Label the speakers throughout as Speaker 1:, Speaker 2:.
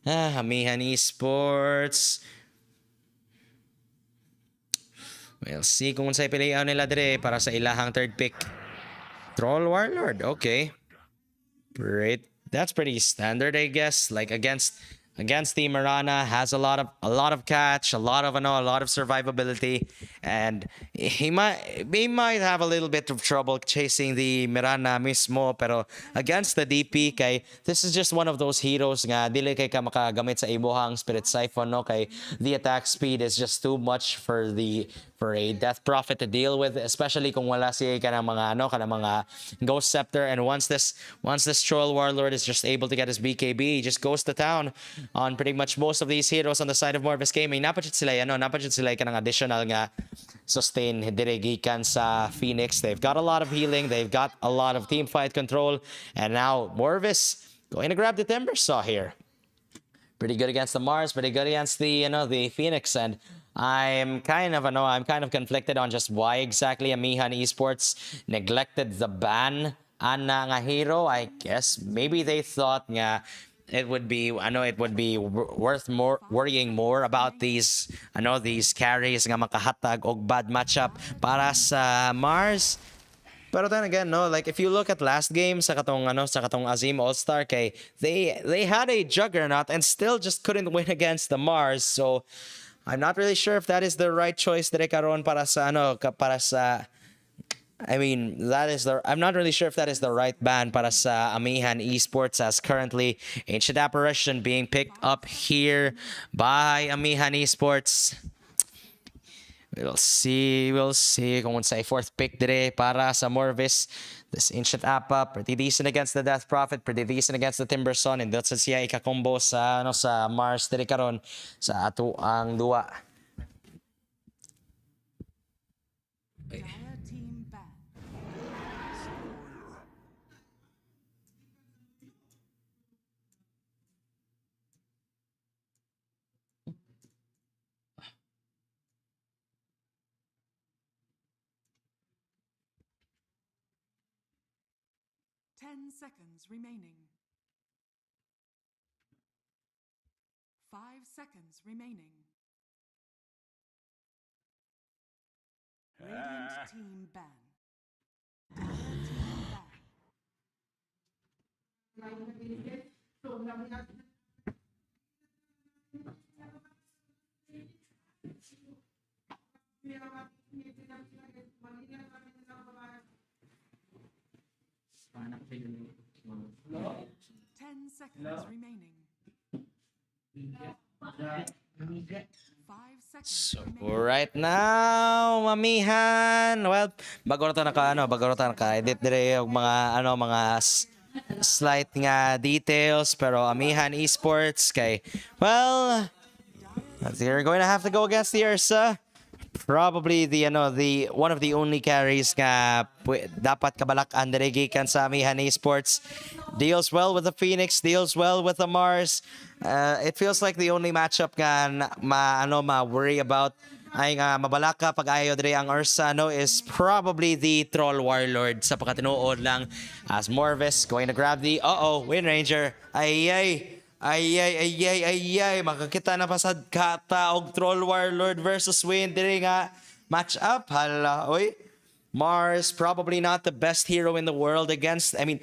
Speaker 1: Amihan Esports. We'll see kung unsay pilihan nila dire para sa ilahang third pick. Troll Warlord, okay. Great. That's pretty standard, I guess. Like against the Marana, has a lot of catch, a lot of survivability, and he might have a little bit of trouble chasing the Mirana mismo. Pero against the DP, kay this is just one of those heroes nga dili kay ka makagamit sa imuhang Spirit Siphon, no, kay the attack speed is just too much for a Death Prophet to deal with, especially kung wala siya ka ng mga Ghost Scepter. And once this Troll Warlord is just able to get his BKB, he just goes to town on pretty much most of these heroes on the side of Morvis Gaming. Napajud sila ka ng additional nga sustain dire gikan sa Phoenix. They've got a lot of healing, they've got a lot of team fight control, and now Morvis going to grab the Timber Saw here. Pretty good against the Mars, pretty good against the Phoenix, and I'm kind of conflicted on just why exactly Amihan Esports neglected the ban ana nga hero. I guess maybe they thought nga it would be worth more worrying more about these carries nga makahatag og bad matchup para sa Mars. But then again, no, like if you look at last game sa katong Azim All-Star, kay they had a Juggernaut and still just couldn't win against the Mars. So I'm not really sure if that is the right choice dire karon para sa I'm not really sure if that is the right ban para sa Amihan Esports, as currently Ancient Apparition being picked up here by Amihan Esports. We'll see kung unsay fourth pick dire para sa Morvis. This Ancient Appa, pretty decent against the Death Prophet, pretty decent against the Timberson, and that's siya ikakombo sa Mars dire karon sa ato ang duwa. Okay.
Speaker 2: 10 seconds remaining. 5 seconds remaining. Radiant team ban. Ten seconds remaining. 5 seconds
Speaker 1: So
Speaker 2: remaining.
Speaker 1: right now, Amihan, well, bago na naka-edit dire og mga slight nga details, pero Amihan Esports kay, well, they're going to have to go against the Ursa. Probably the one of the only carries nga dapat kabalakan dire gikan sa Amihan Esports. Deals well with the Phoenix, deals well with the Mars. It feels like the only matchup nga ma-worry about ay nga mabalaka pag ayo dire ang Ursa is probably the Troll Warlord sa pagkatinuod lang, as Morvis going to grab the Wind Ranger. Ay, makakita na pa sa kata og Troll Warlord versus Wind dire nga match up. Hala, oy. Mars probably not the best hero in the world against, Wind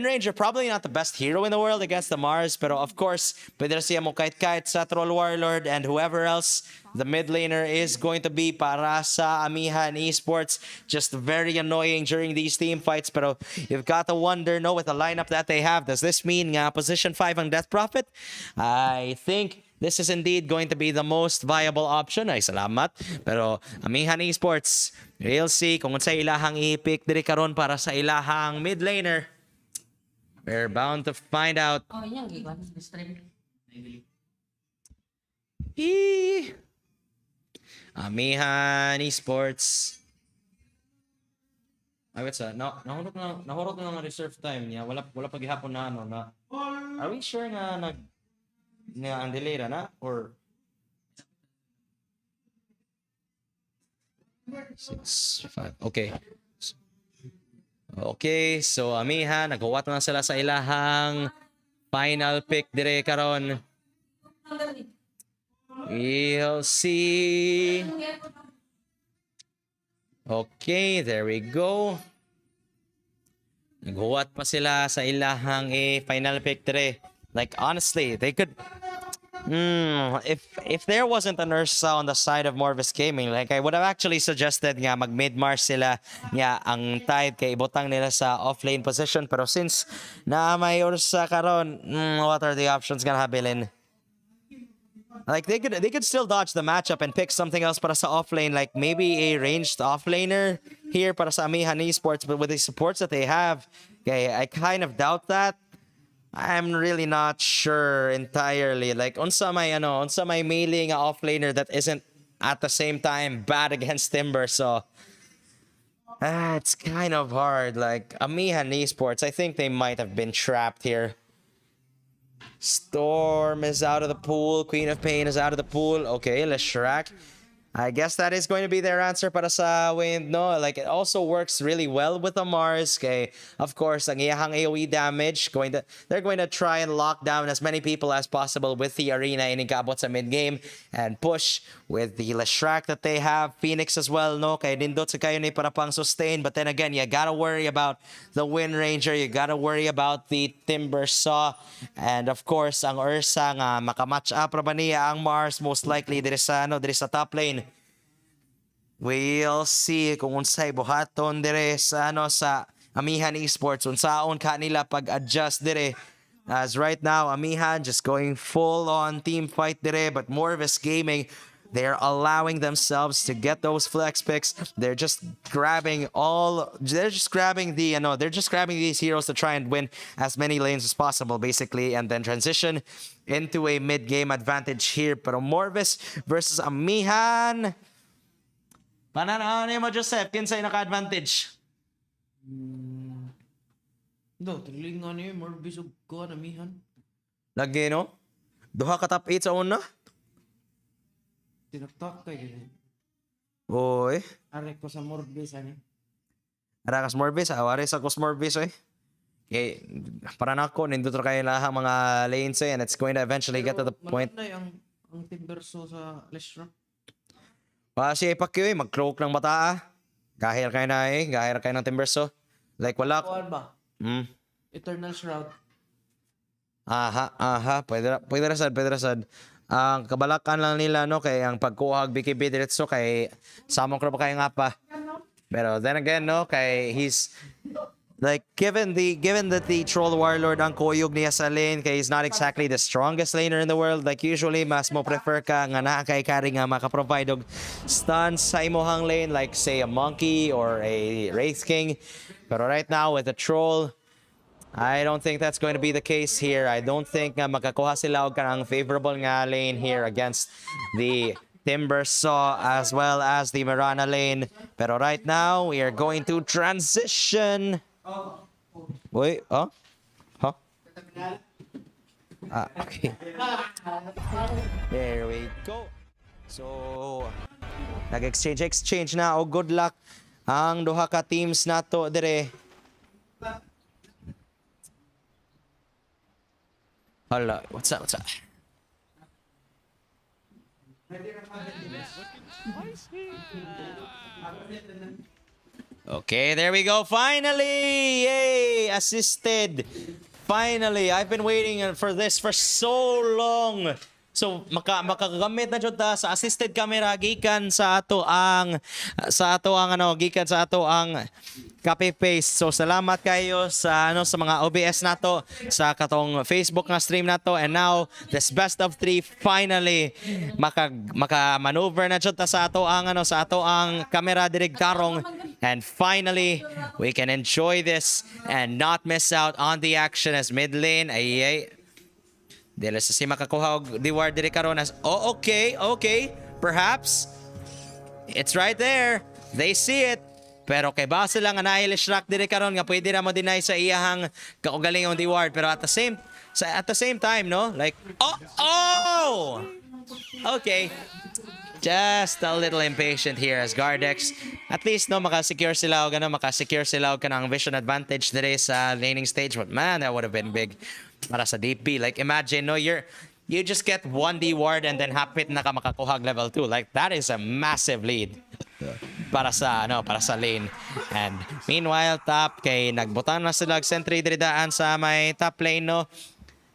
Speaker 1: Ranger probably not the best hero in the world against the Mars, pero of course, pwede siya mo kahit sa Troll Warlord, and whoever else the mid laner is going to be para sa Amihan Esports. Just very annoying during these team fights, pero you've got to wonder, with the lineup that they have, does this mean nga position 5 ang Death Prophet? I think this is indeed going to be the most viable option. Ay, salamat. Pero Amihan Esports, we'll see kung sa ilahang i-pick diri karon para sa ilahang mid laner. We're bound to find out. Amihan Esports. Ay, wait sa. Nahurot na ng reserve time niya. Wala paghihapon na. Are we sure nga ang delay na? Or 6, 5. Okay, so Amihan, naghuwat na sila sa ilahang final pick dire karon. We'll see. Okay, there we go. Naghuwat pa sila sa ilahang final victory. Like honestly, they could if there wasn't a Ursa on the side of Morvis Gaming, like I would have actually suggested nga mag mid-Mars sila nga ang tide kay ibutang nila sa off-lane position, pero since na may Ursa karon, what are the options gonna habilin? Like they could still dodge the matchup and pick something else para sa offlane, like maybe a ranged offlaner here para sa Amihan Esports, but with the supports that they have, okay, I kind of doubt that. I'm really not sure entirely. Like unsa may mailing a offlaner that isn't at the same time bad against Timber, so it's kind of hard. Like Amihan Esports, I think they might have been trapped here. Storm is out of the pool. Queen of Pain is out of the pool. Okay, Leshrac. I guess that is going to be their answer para sa Wind, no? Like, it also works really well with the Mars. Okay, of course, ang iyahang AoE damage, they're going to try and lock down as many people as possible with the arena inigabot sa mid-game and push with the Leshrac that they have. Phoenix as well, no? Kaya nindot sa kayo ni para pang sustain. But then again, you gotta worry about the Wind Ranger. You gotta worry about the Timber Saw. And of course, ang Ursa nga makamatch up ra ba niya ang Mars most likely diri sa top lane. We'll see kung unsay buhaton dire sa sa Amihan Esports, unsaon kanila pag-adjust dire. As right now, Amihan just going full on team fight dire, but Morvis Gaming, they're allowing themselves to get those flex picks. They're just grabbing these heroes to try and win as many lanes as possible, basically, and then transition into a mid-game advantage here. Pero Morvis versus Amihan, pananaw mo, Joseph, kinsay naka-advantage?
Speaker 3: Tuling nga niyo, Morvis o ko, Amihan.
Speaker 1: Lagi, no? Duha ka top 8 sa una?
Speaker 3: Tinaktak kay ganyan.
Speaker 1: Oy.
Speaker 3: Arek ko sa Morvis, ani.
Speaker 1: Arakas Morvis, awari sa Cos Morvis, eh. Okay, para na ako, nindot ra kayo lahang mga lanes, and it's going to eventually get to the point.
Speaker 3: Malunay ang Timberso sa Leshrac.
Speaker 1: Si Pacquiao, mag-cloak ng bata, Gahir kayo ng Timberso. Like, wala.
Speaker 3: Kuan ba? Eternal Shroud.
Speaker 1: Pwede rasad. Ang kabalakan lang nila, no, kay ang pagkuhag BKB diretso kay samong ko pa kayo nga pa. Pero then again, no, kay he's like given that the Troll Warlord ang kuyog niya sa lane, kay he's not exactly the strongest laner in the world. Like usually mas mo prefer ka nga naa kay carry nga maka-provide og stuns sa imuhang lane, like say a Monkey or a Wraith King. Pero right now with the Troll, I don't think that's going to be the case here. I don't think nga makakuha sila og kanang favorable nga lane here against the Timber Saw as well as the Mirana lane. Pero right now, we are going to transition. Wait, huh? Okay. There we go. So, nag-exchange na o good luck ang duha ka teams nato dire. Hala, what's up? Okay, there we go. Finally! Yay! Assisted. Finally, I've been waiting for this for so long. So makagamit na jud ta sa assisted camera gikan sa ato ang copy paste. So salamat kayo sa sa mga OBS nato, sa katong Facebook nga stream nato, and now this best of 3 finally maka maneuver na jud ta sa ato ang camera dirig karong, and finally we can enjoy this and not miss out on the action as mid lane ay dili sa si makakuha og reward diri karon as okay, perhaps it's right there, they see it. Pero kay base lang nga naay Leshrac diri karon nga pwede ra mo deny sa iyahang kaugalingong reward, pero at the same time, no, like okay, just a little impatient here as Gardex. At least no makasecure sila og kanang vision advantage diri sa laning stage, but man, that would have been big para sa DP. Like imagine, no, you're you just get 1D ward and then hapit na ka makakuhag level 2. Like, that is a massive lead para sa lane. And meanwhile, top kay nagbutang na sila sentry diri daan sa may top lane, no?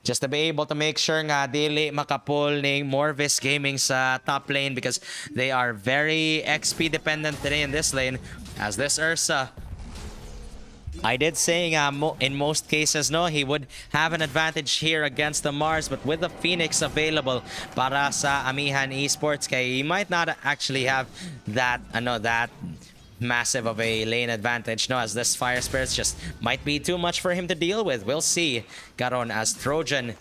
Speaker 1: Just to be able to make sure nga dili makapul ning Morvis Gaming sa top lane because they are very XP dependent today in this lane. As this Ursa, I did say in most cases, no, he would have an advantage here against the Mars, but with the Phoenix available para sa Amihan Esports, kay he might not actually have that massive of a lane advantage, no, as this Fire Spirits just might be too much for him to deal with. We'll see. Garon as Trojan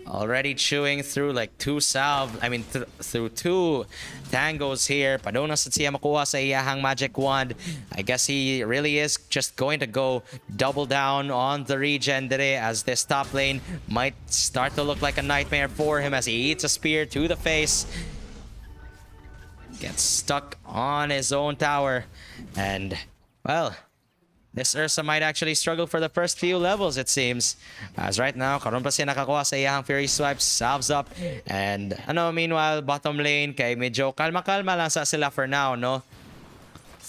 Speaker 1: already chewing through like through two tangos here. Padona sa siya makuha sa iyahang magic wand. I guess he really is just going to go double down on the regen dire as this top lane might start to look like a nightmare for him as he eats a spear to the face. Gets stuck on his own tower. And, well, this Ursa might actually struggle for the first few levels, it seems. As right now, karon pa siya nakakuha sa iyahang Fury Swipe, salves up. And, meanwhile, bottom lane, kay medyo kalma-kalma lang sa sila for now, no?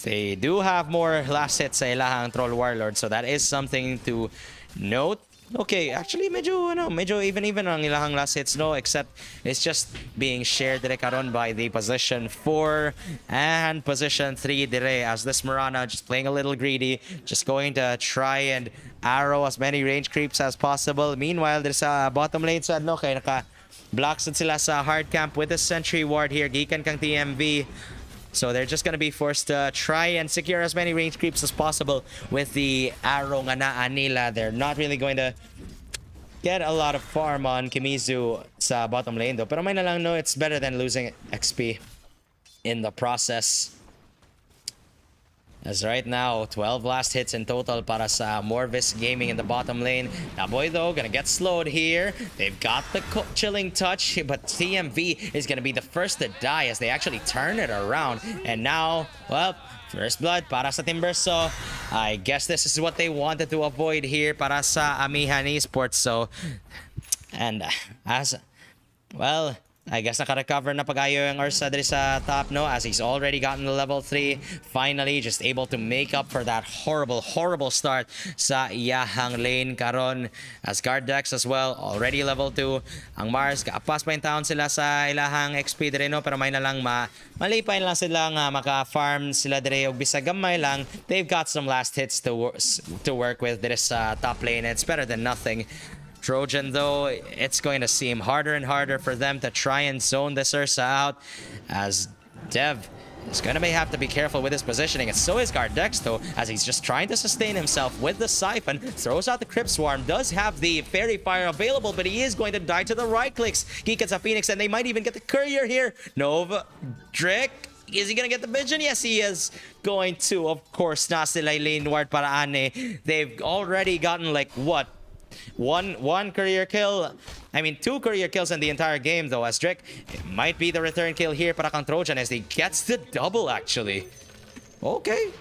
Speaker 1: They do have more last hits sa ilahang Troll Warlord, so that is something to note. Okay, actually medyo even ang ilahang last hits, no, except it's just being shared dire karon by the position 4 and position 3 dire as this Mirana just playing a little greedy, just going to try and arrow as many range creeps as possible. Meanwhile, there's a bottom lane side, no, kay naka blocks sila sa hard camp with the sentry ward here gikan kang TMV. So they're just going to be forced to try and secure as many range creeps as possible with the arrow nga naa nila. They're not really going to get a lot of farm on Kimizu sa bottom lane though. Pero may na lang, no, it's better than losing XP in the process. As right now, 12 last hits in total para sa Morvis Gaming in the bottom lane. Naboy though, gonna get slowed here. They've got the chilling touch, but TMV is gonna be the first to die as they actually turn it around. And now, well, first blood para sa Timberso. I guess this is what they wanted to avoid here para sa Amihan Esports. So, and as well, I guess naka-recover na pag-ayo yung Ursa diri sa top, no, as he's already gotten to level 3. Finally, just able to make up for that horrible start sa iyahang lane karon. As Gardex as well, already level 2. Ang Mars, kaapas pa yung taon sila sa ilahang XP dire, no, pero may na lang malipay lang sila nga maka-farm sila dire og bisag gamay lang. They've got some last hits to work with dire sa top lane. It's better than nothing. Trojan, though, it's going to seem harder and harder for them to try and zone this Ursa out as Dev is going to have to be careful with his positioning. And so is Gardex, though, as he's just trying to sustain himself with the Siphon. Throws out the Crypt Swarm, does have the Fairy Fire available, but he is going to die to the right clicks. He gets a Phoenix, and they might even get the Courier here. Nova, Drake, is he gonna get the vision? Yes, he is going to. Of course, na sila lane ward para ane. They've already gotten like, what? One career kill. I mean, 2 career kills in the entire game, though, as Drake, it might be the return kill here para kang Trojan as he gets the double, actually. Okay.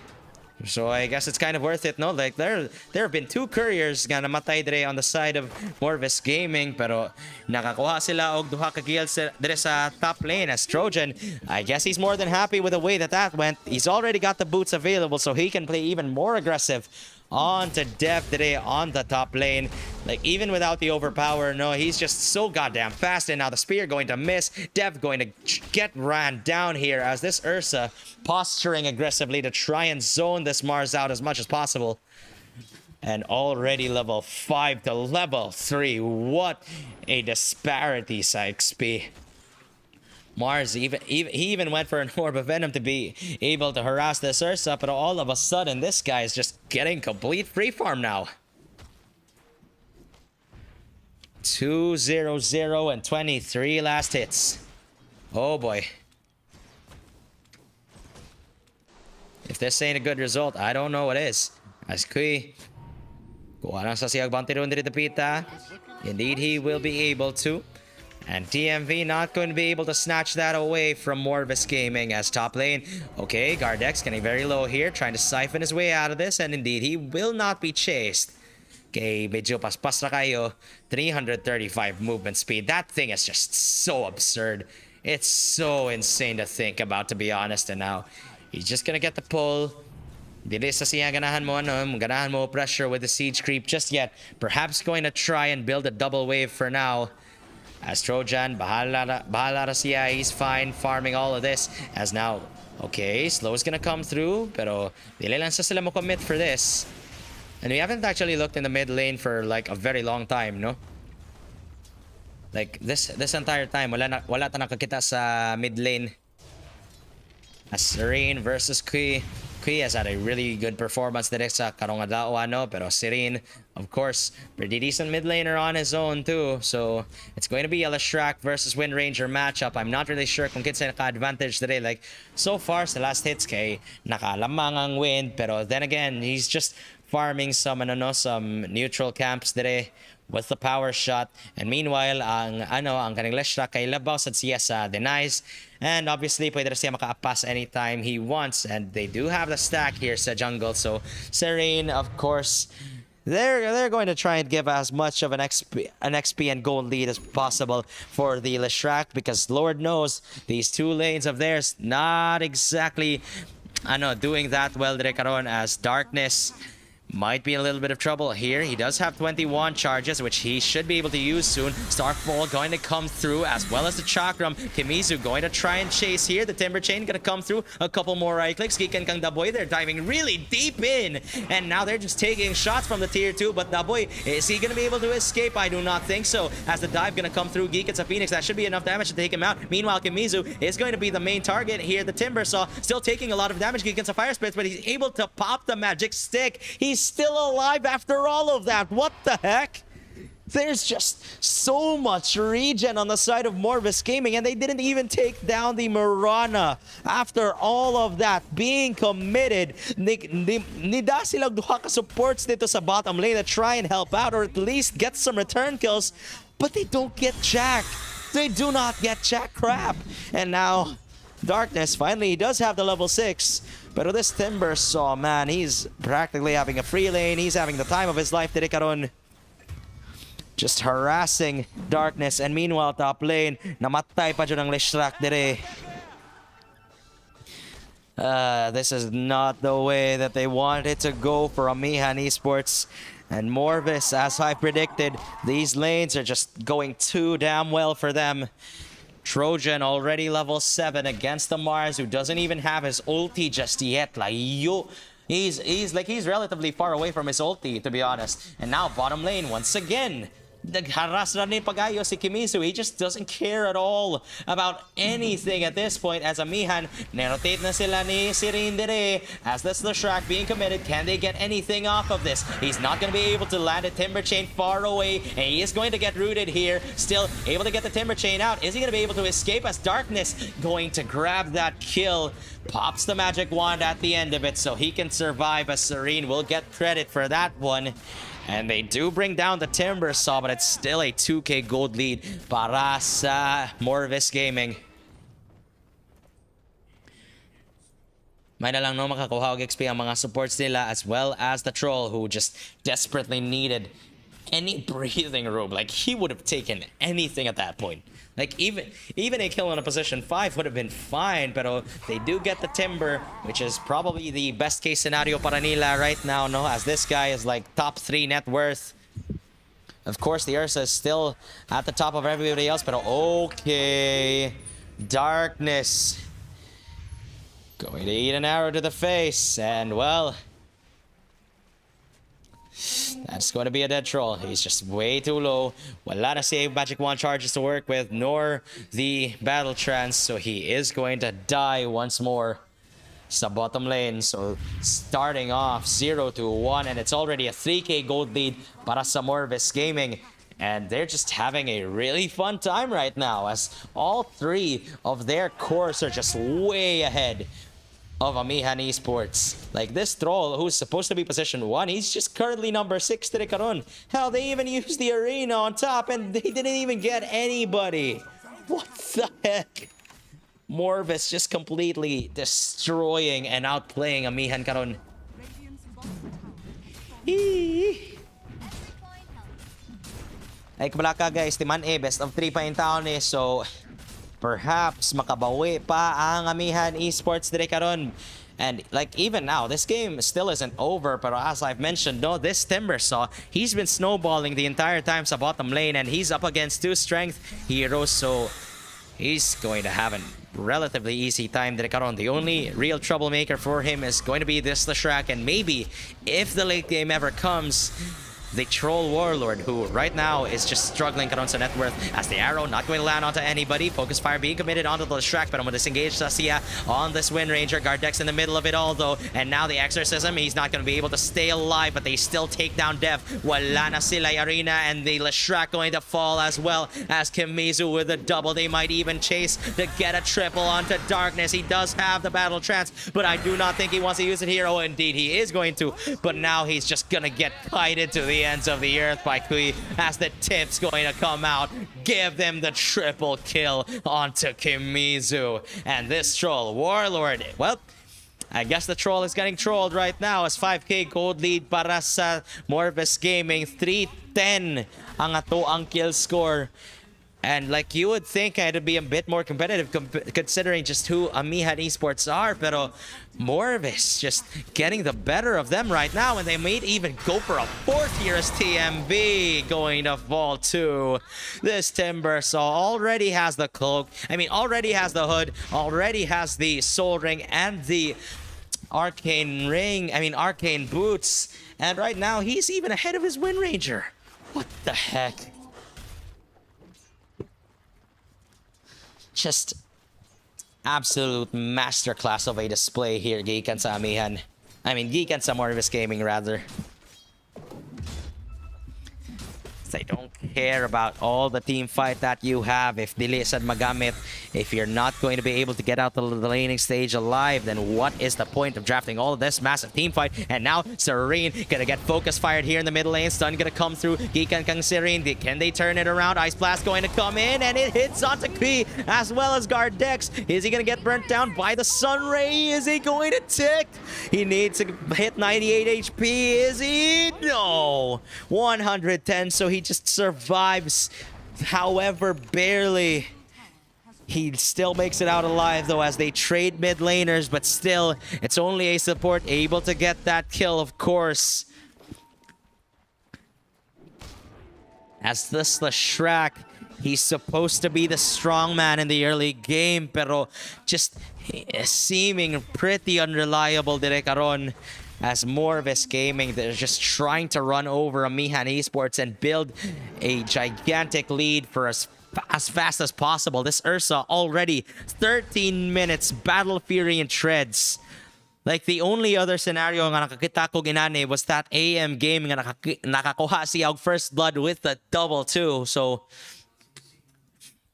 Speaker 1: So I guess it's kind of worth it, no? Like, there have been 2 couriers nga namatay dire on the side of Morvis Gaming, pero nakakuha sila og duha ka kills dire sa top lane as Trojan. I guess he's more than happy with the way that went. He's already got the boots available, so he can play even more aggressive on to Dev today on the top lane. Like, even without the overpower, no, he's just so goddamn fast. And now the spear going to miss. Dev going to get ran down here as this Ursa posturing aggressively to try and zone this Mars out as much as possible. And already level 5 to level 3. What a disparity, XP. Mars, he even went for an Orb of Venom to be able to harass this Ursa, but all of a sudden, this guy is just getting complete free farm now. 2-0-0 and 23 last hits. Oh boy. If this ain't a good result, I don't know what is. As Kui, kuha lang sa siyag bounty rune dito pita. Indeed, he will be able to. And TMV not going to be able to snatch that away from Morvis Gaming as top lane. Okay, Gardex getting very low here, trying to siphon his way out of this, and indeed he will not be chased. kay medyo paspas na kayo. 335 movement speed. That thing is just so absurd. It's so insane to think about, to be honest. And now he's just gonna get the pull. Dili sa siya ganahan mo ganahan mo pressure with the siege creep just yet. Perhaps going to try and build a double wave for now. As Trojan, bahala na siya. He's fine farming all of this. As now, okay, slow is gonna come through, pero dili lang sa sila mo commit for this. And we haven't actually looked in the mid lane for like a very long time, no? Like this entire time, wala ta nakakita sa mid lane. As Serene versus Kui. Kui has had a really good performance direct sa karong adlaw pero Serene, of course, pretty decent mid laner on his own too. So it's going to be a Leshrac versus Wind Ranger matchup. I'm not really sure kung kinsa naka-advantage today. Like so far sa last hits kay nakalamang ang Wind, pero then again, he's just farming some neutral camps today with the power shot. And meanwhile, ang kaning Leshrac kay labaw sa siya sa denies. And obviously, pwede na siya makaapas anytime he wants. And they do have the stack here sa jungle. So Serene, of course, they're going to try and give as much of an XP and gold lead as possible for the Leshrac, because Lord knows these two lanes of theirs not exactly doing that well dire karon, as Darkness might be in a little bit of trouble here. He does have 21 charges, which he should be able to use soon. Starfall going to come through, as well as the Chakram. Kimizu going to try and chase here. The Timber Chain going to come through. A couple more right clicks. Gikan Kang Daboy, they're diving really deep in. And now they're just taking shots from the tier 2. But Daboy, is he going to be able to escape? I do not think so. As the dive going to come through, Geek, it's a Phoenix. That should be enough damage to take him out. Meanwhile, Kimizu is going to be the main target here. The Timber Saw still taking a lot of damage against a Fire Spirits, but he's able to pop the magic stick. He's still alive after all of that. What the heck? There's just so much regen on the side of Morvis Gaming, and they didn't even take down the Mirana after all of that being committed. Nida silang duha ka supports dito sa bottom lane that try and help out, or at least get some return kills, but they don't get jack. They do not get jack crap. And now Darkness, finally, he does have the level 6. But this Timber Saw, man, he's practically having a free lane. He's having the time of his life, dire karon. Just harassing Darkness. And meanwhile, top lane, namatay pa dyan ang Leshrac dire. This is not the way that they wanted to go for Amihan Esports. And Morvis, as I predicted, these lanes are just going too damn well for them. Trojan already level 7 against the Mars, who doesn't even have his ulti just yet. Like, he's relatively far away from his ulti, to be honest. And now bottom lane once again. Nagharas na ni pagayo si Kimizu. He just doesn't care at all about anything at this point, as Amihan, nerotate na sila ni Serene dire. As this Leshrac being committed, can they get anything off of this? He's not going to be able to land a Timber Chain far away, and he is going to get rooted here. Still able to get the Timber Chain out. Is he going to be able to escape, as Darkness going to grab that kill? Pops the magic wand at the end of it, so he can survive, as Serene will get credit for that one. And they do bring down the Timber Saw, but it's still a 2k gold lead para sa Morvis Gaming. May na lang no makakuha og XP ang mga supports nila, as well as the Troll, who just desperately needed any breathing room. Like, he would have taken anything at that point. Like, even a kill on a position 5 would have been fine, but they do get the Timber, which is probably the best case scenario para nila right now, no? As this guy is like top 3 net worth. Of course, the Ursa is still at the top of everybody else, but okay. Darkness going to eat an arrow to the face, and well, that's going to be a dead Troll. He's just way too low. Wala na siya magic wand charges to work with, nor the battle trance, so he is going to die once more sa bottom lane. So starting off 0-1, and it's already a 3k gold lead para sa Morvis Gaming. And they're just having a really fun time right now, as all 3 of their cores are just way ahead of Amihan Esports. Like, this Troll, who's supposed to be position 1, he's just currently number 6 dire karon. Hell, they even used the arena on top, and they didn't even get anybody. What the heck? Morvis just completely destroying and outplaying Amihan karon. Ay kabalaka guys, Timan best of 3 pa in town so perhaps makabawi pa ang Amihan Esports dire karon. And like even now, this game still isn't over, but as I've mentioned, no, this Timbersaw, he's been snowballing the entire time sa bottom lane and he's up against 2 strength heroes, so he's going to have a relatively easy time dire karon. The only real troublemaker for him is going to be this Leshrac, and maybe if the late game ever comes, the Troll Warlord, who right now is just struggling karon sa net worth as the arrow not going to land onto anybody. Focus fire being committed onto the Shrek, but I'm going to disengage Sasia on this Wind Ranger. Gardex in the middle of it all though, and now the Exorcism, he's not going to be able to stay alive, but they still take down Dev. Wala na sila Arena, and the Leshrac going to fall as well as Kimizu with a double. They might even chase to get a triple onto Darkness. He does have the battle trance, but I do not think he wants to use it here. Oh, indeed, he is going to, but now he's just going to get kited to the ends of the earth by Kui as the tip's going to come out, give them the triple kill onto Kimizu. And this Troll Warlord, well, I guess the troll is getting trolled right now as 5k gold lead para sa Morvis Gaming. 310 ang ato ang kill score. And like you would think it'd be a bit more competitive considering just who Amihan Esports are, pero Morvis just getting the better of them right now, and they might even go for a 4th here as TMB going to fall too. This Timbersaw already has the cloak, already has the hood, already has the soul ring and the arcane ring, arcane boots, and right now he's even ahead of his Wind Ranger. What the heck? Just absolute masterclass of a display here, gikan sa Amihan. Gikan sa Morvis Gaming rather. They don't care about all the team fight that you have. If dili sad magamit, if you're not going to be able to get out the laning stage alive, then what is the point of drafting all of this massive team fight? And now Serene gonna get focus fired here in the middle lane. Stun gonna come through. Gikan kang Serene. Can they turn it around? Ice Blast going to come in, and it hits onto Key as well as Gardex. Is he gonna get burnt down by the Sun Ray? Is he going to tick? He needs to hit 98 HP. Is he? No. 110, so he just survives, however barely. He still makes it out alive though as they trade mid laners, but still it's only a support able to get that kill, of course. As this Leshrac, he's supposed to be the strong man in the early game, pero just seeming pretty unreliable dire karon. As Morvis Gaming, they're just trying to run over Amihan Esports and build a gigantic lead for as fast as possible. This Ursa already 13 minutes, Battle Fury and Treads. Like the only other scenario nga nakakita ko ginani was that AM Gaming nga nakakuha siya og first blood with the double too. So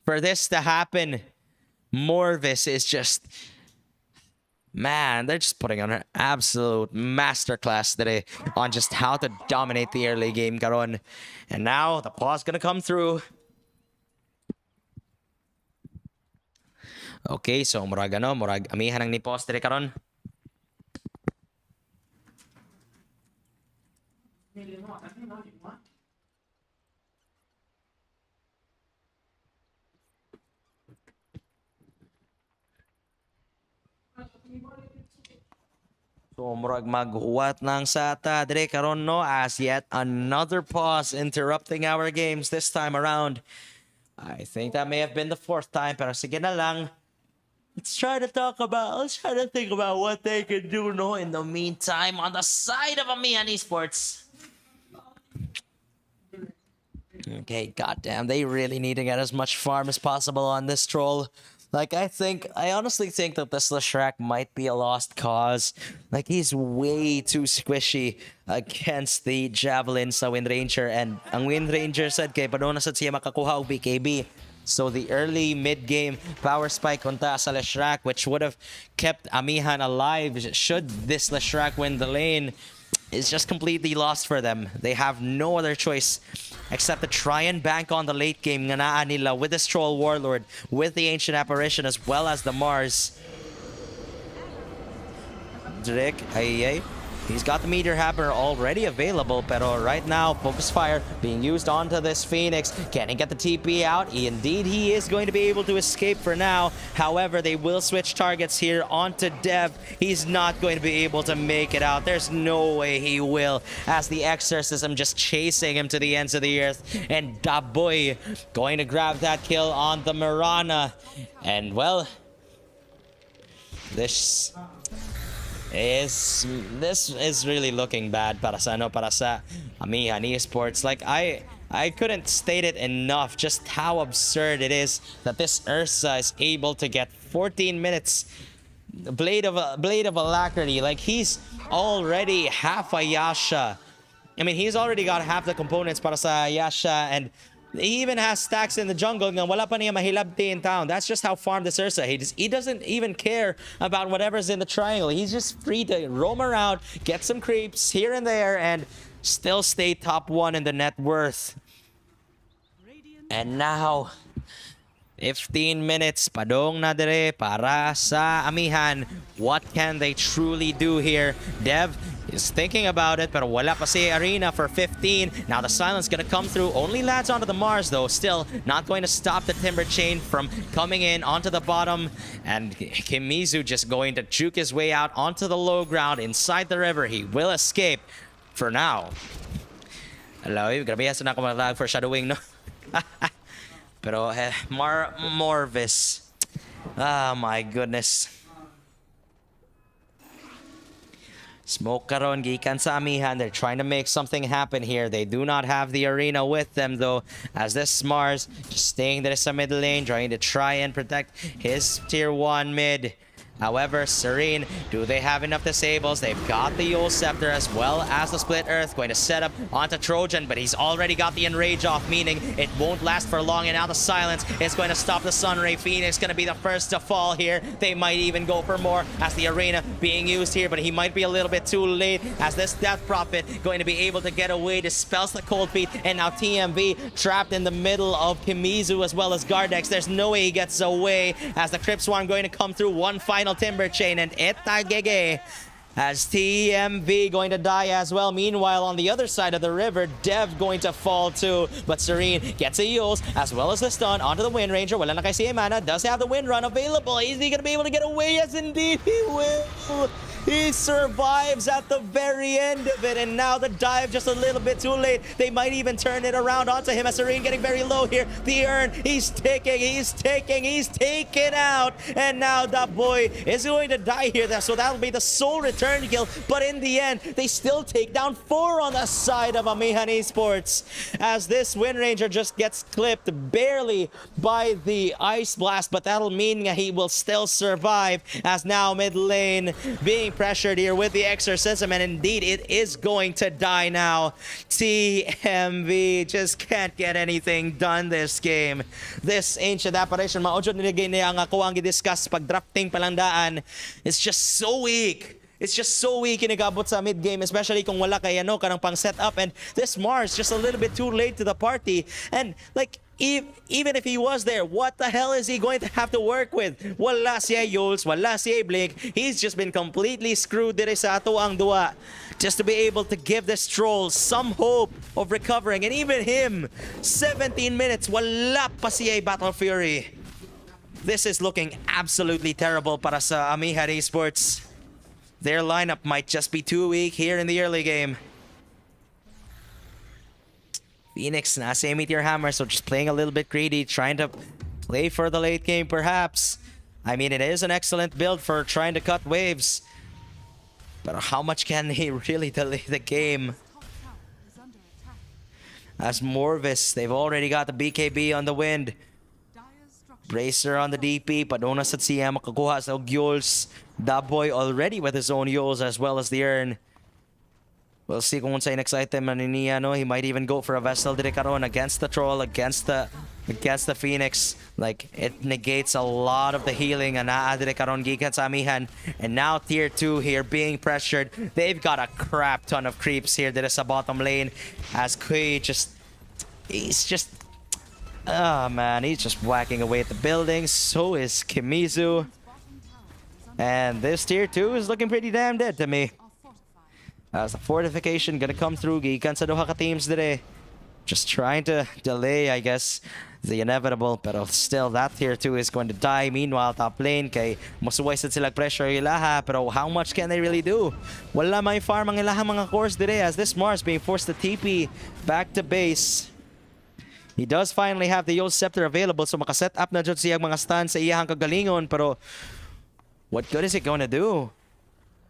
Speaker 1: for this to happen, Morvis is just... Man, they're just putting on an absolute masterclass today on just how to dominate the early game karon. And now the pause gonna come through. Okay, so murag amihan ang ni pause dire karon. So murag maghuwat ng sata dire karon no, as yet another pause interrupting our games this time around. I think that may have been the 4th time, pero sige na lang. Let's try to think about what they can do no in the meantime on the side of Amihan Esports. Okay, goddamn, they really need to get as much farm as possible on this troll. Like, I honestly think that this Leshrac might be a lost cause. Like, he's way too squishy against the Javelin sa Wind Ranger. And ang Wind Ranger said kay padona sad siya makakuha og BKB. So the early mid-game power spike onta sa Leshrac, which would have kept Amihan alive should this Leshrac win the lane, is just completely lost for them. They have no other choice except to try and bank on the late game nga naa nila with this Troll Warlord, with the Ancient Apparition, as well as the Mars. Drake, ay. He's got the meteor hammer already available, pero right now, focus fire being used onto this Phoenix. Can he get the TP out? Indeed, he is going to be able to escape for now. However, they will switch targets here onto Dev. He's not going to be able to make it out. There's no way he will, as the exorcism just chasing him to the ends of the earth. And Daboy going to grab that kill on the Mirana. And well, this is really looking bad para sa Amihan Esports. Like I couldn't state it enough just how absurd it is that this Ursa is able to get 14 minutes blade of alacrity. Like, he's already half a Yasha. I mean, he's already got half the components para sa Yasha, and he even has stacks in the jungle nga wala pa niya mahilabti in town. That's just how farmed this Ursa. He doesn't even care about whatever's in the triangle. He's just free to roam around, get some creeps here and there, and still stay top 1 in the net worth. And now, 15 minutes, padong na dire para sa Amihan. What can they truly do here? Dev is thinking about it, pero wala pa si Arena for 15. Now the silence gonna come through. Only lands onto the Mars though. Still not going to stop the Timber Chain from coming in onto the bottom. And Kimizu just going to juke his way out onto the low ground inside the river. He will escape for now. Hello, grabe yan na kumalag for shadowing, no? Pero Morvis. Oh my goodness. Smoke karon gikan sa Amihan. They're trying to make something happen here. They do not have the Arena with them though, as this Mars just staying there sa mid lane, trying to try and protect his tier 1 mid. However, Serene, do they have enough disables? They've got the Yule Scepter as well as the Split Earth. Going to set up onto Trojan, but he's already got the Enrage off, meaning it won't last for long. And now the silence is going to stop the Sunray. Phoenix going to be the first to fall here. They might even go for more as the Arena being used here, but he might be a little bit too late as this Death Prophet going to be able to get away, dispels the Cold Feet, and now TMV trapped in the middle of Kimizu as well as Gardex. There's no way he gets away as the Crypt Swarm going to come through. One final Timber Chain, and Etagege as TMV going to die as well. Meanwhile, on the other side of the river, Dev going to fall too. But Serene gets a Yules as well as the stun onto the Wind Ranger. Wala na kay si Mana, does have the Wind Run available. Is he going to be able to get away? Yes, indeed he will. He survives at the very end of it, and now the dive just a little bit too late. They might even turn it around onto him as Serene getting very low here. The urn, he's taken out, and now that boy is going to die here. So that'll be the sole return kill, but in the end, they still take down 4 on the side of Amihan Esports as this Wind Ranger just gets clipped barely by the Ice Blast, but that'll mean he will still survive as now mid lane being pressured here with the exorcism, and indeed it is going to die now. TMV just can't get anything done this game. This ancient apparition, maudyo nilagay niya ang ako ang i-discuss pag drafting palandaan. It's just so weak. It's just so weak inigabot sa mid-game, especially kung wala kay kanang pang setup, and this Mars just a little bit too late to the party. And like, even if he was there, what the hell is he going to have to work with? Wala siya Yules, wala siya Blink. He's just been completely screwed dire sa ato ang dua. Just to be able to give this troll some hope of recovering. And even him, 17 minutes, wala pa siya Battle Fury. This is looking absolutely terrible para sa Amihan Esports. Their lineup might just be too weak here in the early game. Phoenix nasa Meteor Hammer, so just playing a little bit greedy, trying to play for the late game perhaps. I mean, it is an excellent build for trying to cut waves. But how much can he really delay the game? As Morvis, they've already got the BKB on the wind. Bracer on the DP, Padona sa CM, makakuha sa Yules. Daboy already with his own Yules as well as the urn. We'll see kung sa next item niya, no? He might even go for a Vessel dire karon against the troll, against the Phoenix. Like, it negates a lot of the healing and naa dire karon gikan sa Amihan. And now tier 2 here being pressured. They've got a crap ton of creeps here dire sa bottom lane as Kui he's just oh man, he's just whacking away at the buildings. So is Kimizu. And this tier 2 is looking pretty damn dead to me. As the fortification gonna come through, gikan sa duha ka teams dire. Just trying to delay, I guess, the inevitable. Pero still, that tier 2 is going to die. Meanwhile, top lane, kay musuway sa sila pressure ilaha. Pero how much can they really do? Wala may farm ang ilaha mga cores dire as this Mars being forced to TP back to base. He does finally have the Yol Scepter available, so makaset up na dyan siya mga stuns sa iyahang kagalingon. Pero what good is it going to do?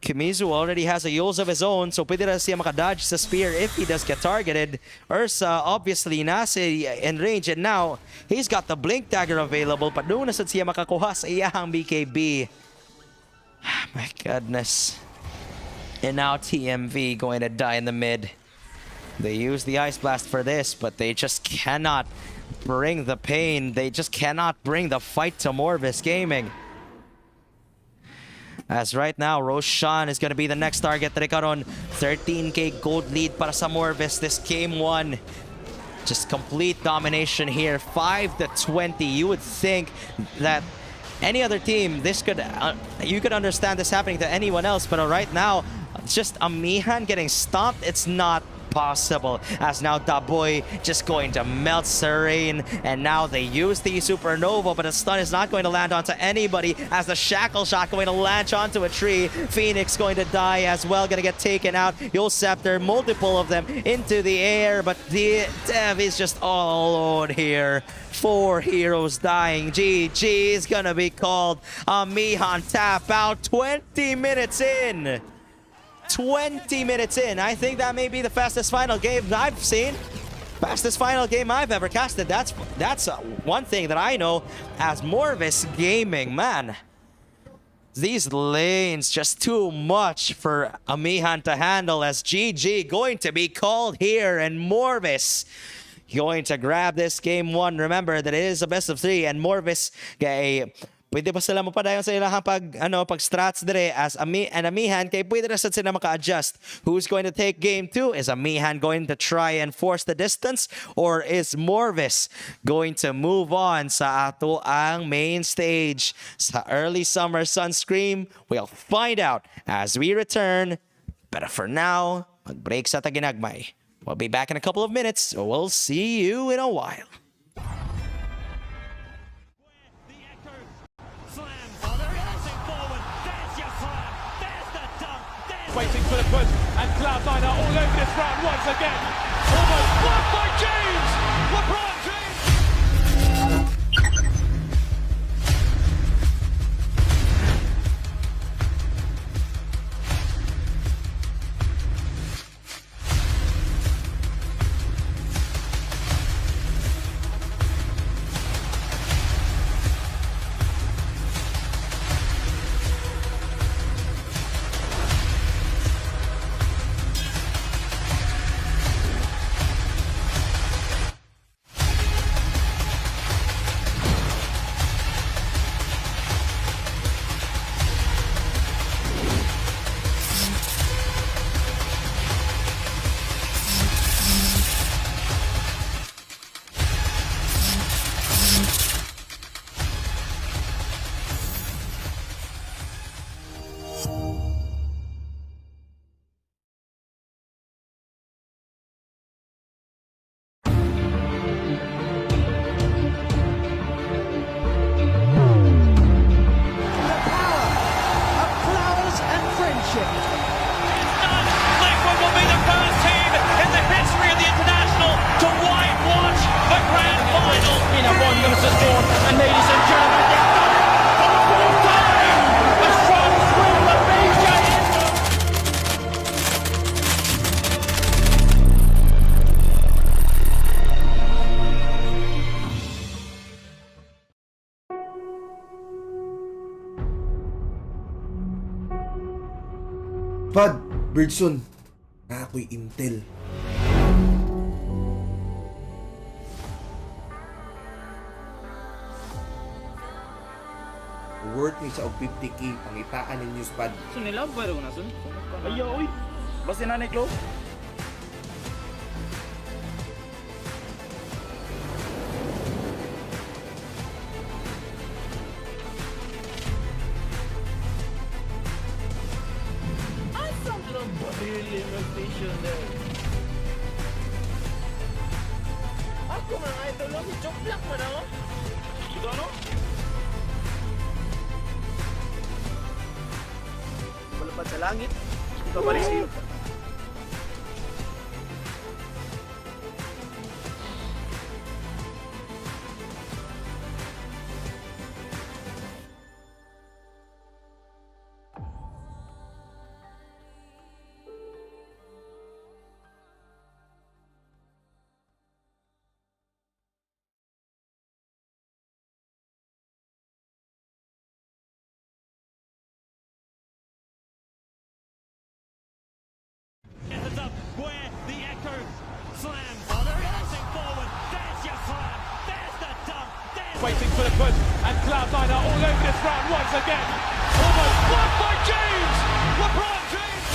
Speaker 1: Kimizu already has a Yols of his own, so pwede na siya makadodge sa spear if he does get targeted. Ursa obviously nasa in range, and now he's got the blink dagger available, but doon na siya makakuha sa iyahang BKB. My goodness. And now TMV going to die in the mid. They use the Ice Blast for this, but they just cannot bring the pain. They just cannot bring the fight to Morvis Gaming. As right now, Roshan is going to be the next target. Trekaron, 13k gold lead para sa Morvis this game 1. Just complete domination here, 5-20. You would think that any other team, this could you could understand this happening to anyone else, but right now, just Amihan getting stomped, it's not possible, as now Daboy just going to melt Serene, and now they use the Supernova, but the stun is not going to land onto anybody, as the Shackle Shot going to launch onto a tree. Phoenix going to die as well, going to get taken out. Yol Scepter, multiple of them into the air, but the Dev is just all alone here. 4 heroes dying. GG is gonna be called. Amihan tap out 20 minutes in. 20 minutes in. I think that may be the fastest final game I've seen. Fastest final game I've ever casted. That's one thing that I know as Morvis Gaming, man. These lanes just too much for Amihan to handle, as GG going to be called here, and Morvis going to grab this game 1. Remember that it is a best of 3, and Morvis pwede pa sila mapadayon sa ilang pag strats dire as Amihan kay pwede na sad sila maka-adjust. Who's going to take game 2? Is Amihan going to try and force the distance, or is Morvis going to move on sa ato ang main stage sa Early Summer Sunscream? We'll find out as we return. But for now, mag-break sa taginagmay. We'll be back in a couple of minutes, so we'll see you in a while.
Speaker 4: Waiting for the push, and Cloud9 are all over this round once again. Almost blocked by James! LeBron James!
Speaker 5: Pad, Birdson, na ako'y intel. Worth ni sa og 50k pangitaan ninyo Pad.
Speaker 6: So nila ba rin na sun?
Speaker 4: Ayaw, oy! Basta na Klo?
Speaker 6: Malapad sa langit, ikaw balik sa iyo.
Speaker 4: Ends up where the echo slams. Oh, they're passing forward. There's your slam. There's the dunk. Waiting for the push, and Cloud9 are all over this round once again. Almost blocked by James. LeBron James.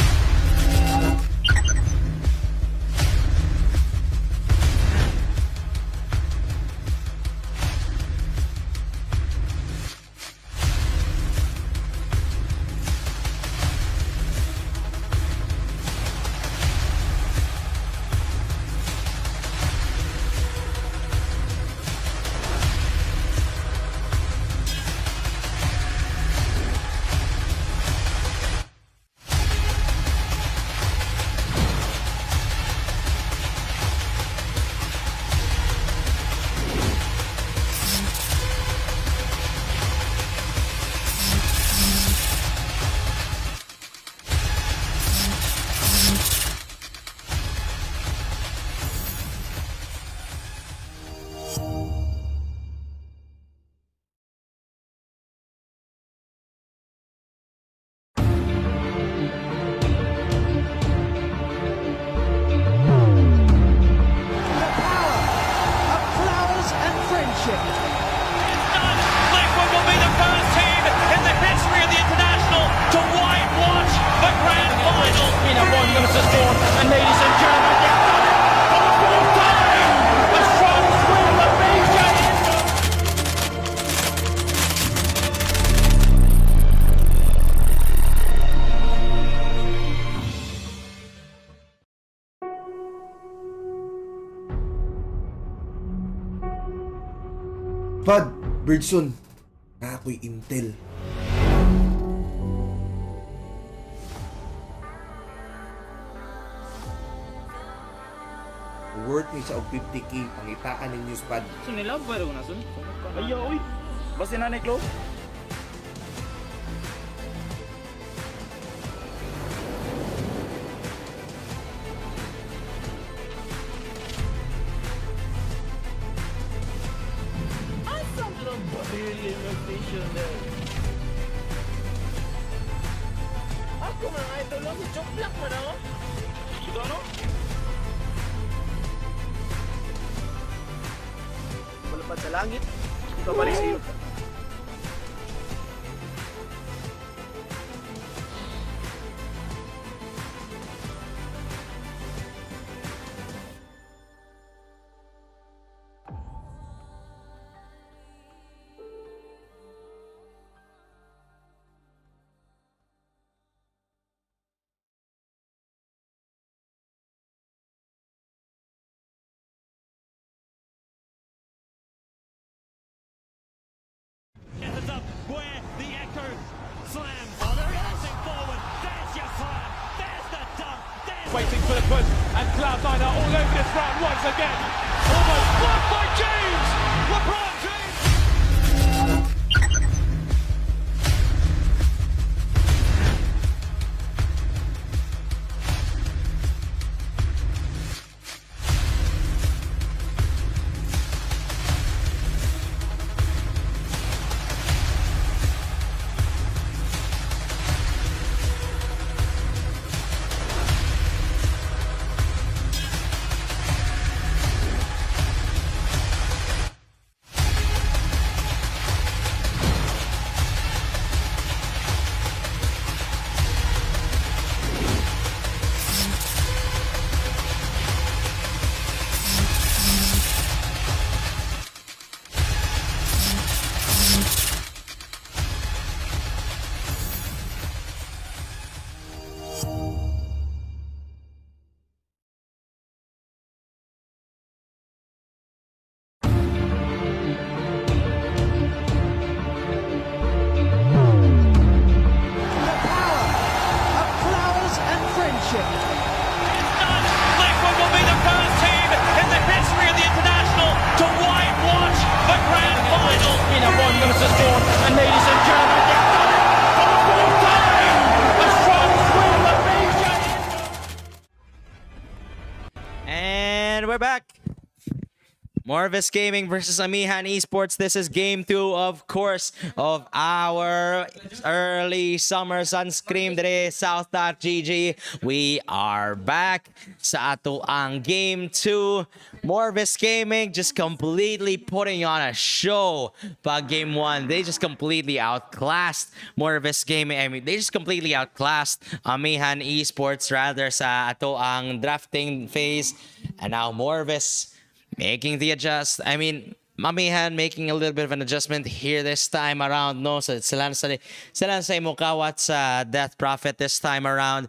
Speaker 4: Liquid will be the first team in the history of the international to whitewash the grand final. In a one versus four, and ladies and gentlemen, they've done it for the fourth time. A strong swing of BJ.
Speaker 5: Pad, Birdson, na ako'y Intel. Worth ni sa og 50k pangitaan ninyo Pad.
Speaker 6: Sunilaw ba rin na sun?
Speaker 7: Ayo, uy. Basta nanay Klo. Asam lang ba yung station na? Ako mga idol lang, choplak mo na, oh. Ito ano?
Speaker 6: Malapad sa langit, ikaw balik sa iyo.
Speaker 4: Ends up where the echo slams. Oh, they're passing forward. There's your slam. There's the dunk. Waiting for the push, and Cloud9 are all over this round once again. Almost blocked by James. LeBron James.
Speaker 1: Morvis Gaming versus Amihan Esports. This is game 2, of course, of our Early Summer Sunscream dire South.gg. We are back sa ato ang game 2. Morvis Gaming just completely putting on a show pag game 1. They just completely outclassed Morvis Gaming. I mean, they just completely outclassed Amihan Esports rather sa ato ang drafting phase. And now Morvis making the adjust. I mean, Amihan making a little bit of an adjustment here this time around, no? So sila sa mukawat sa Death Prophet this time around.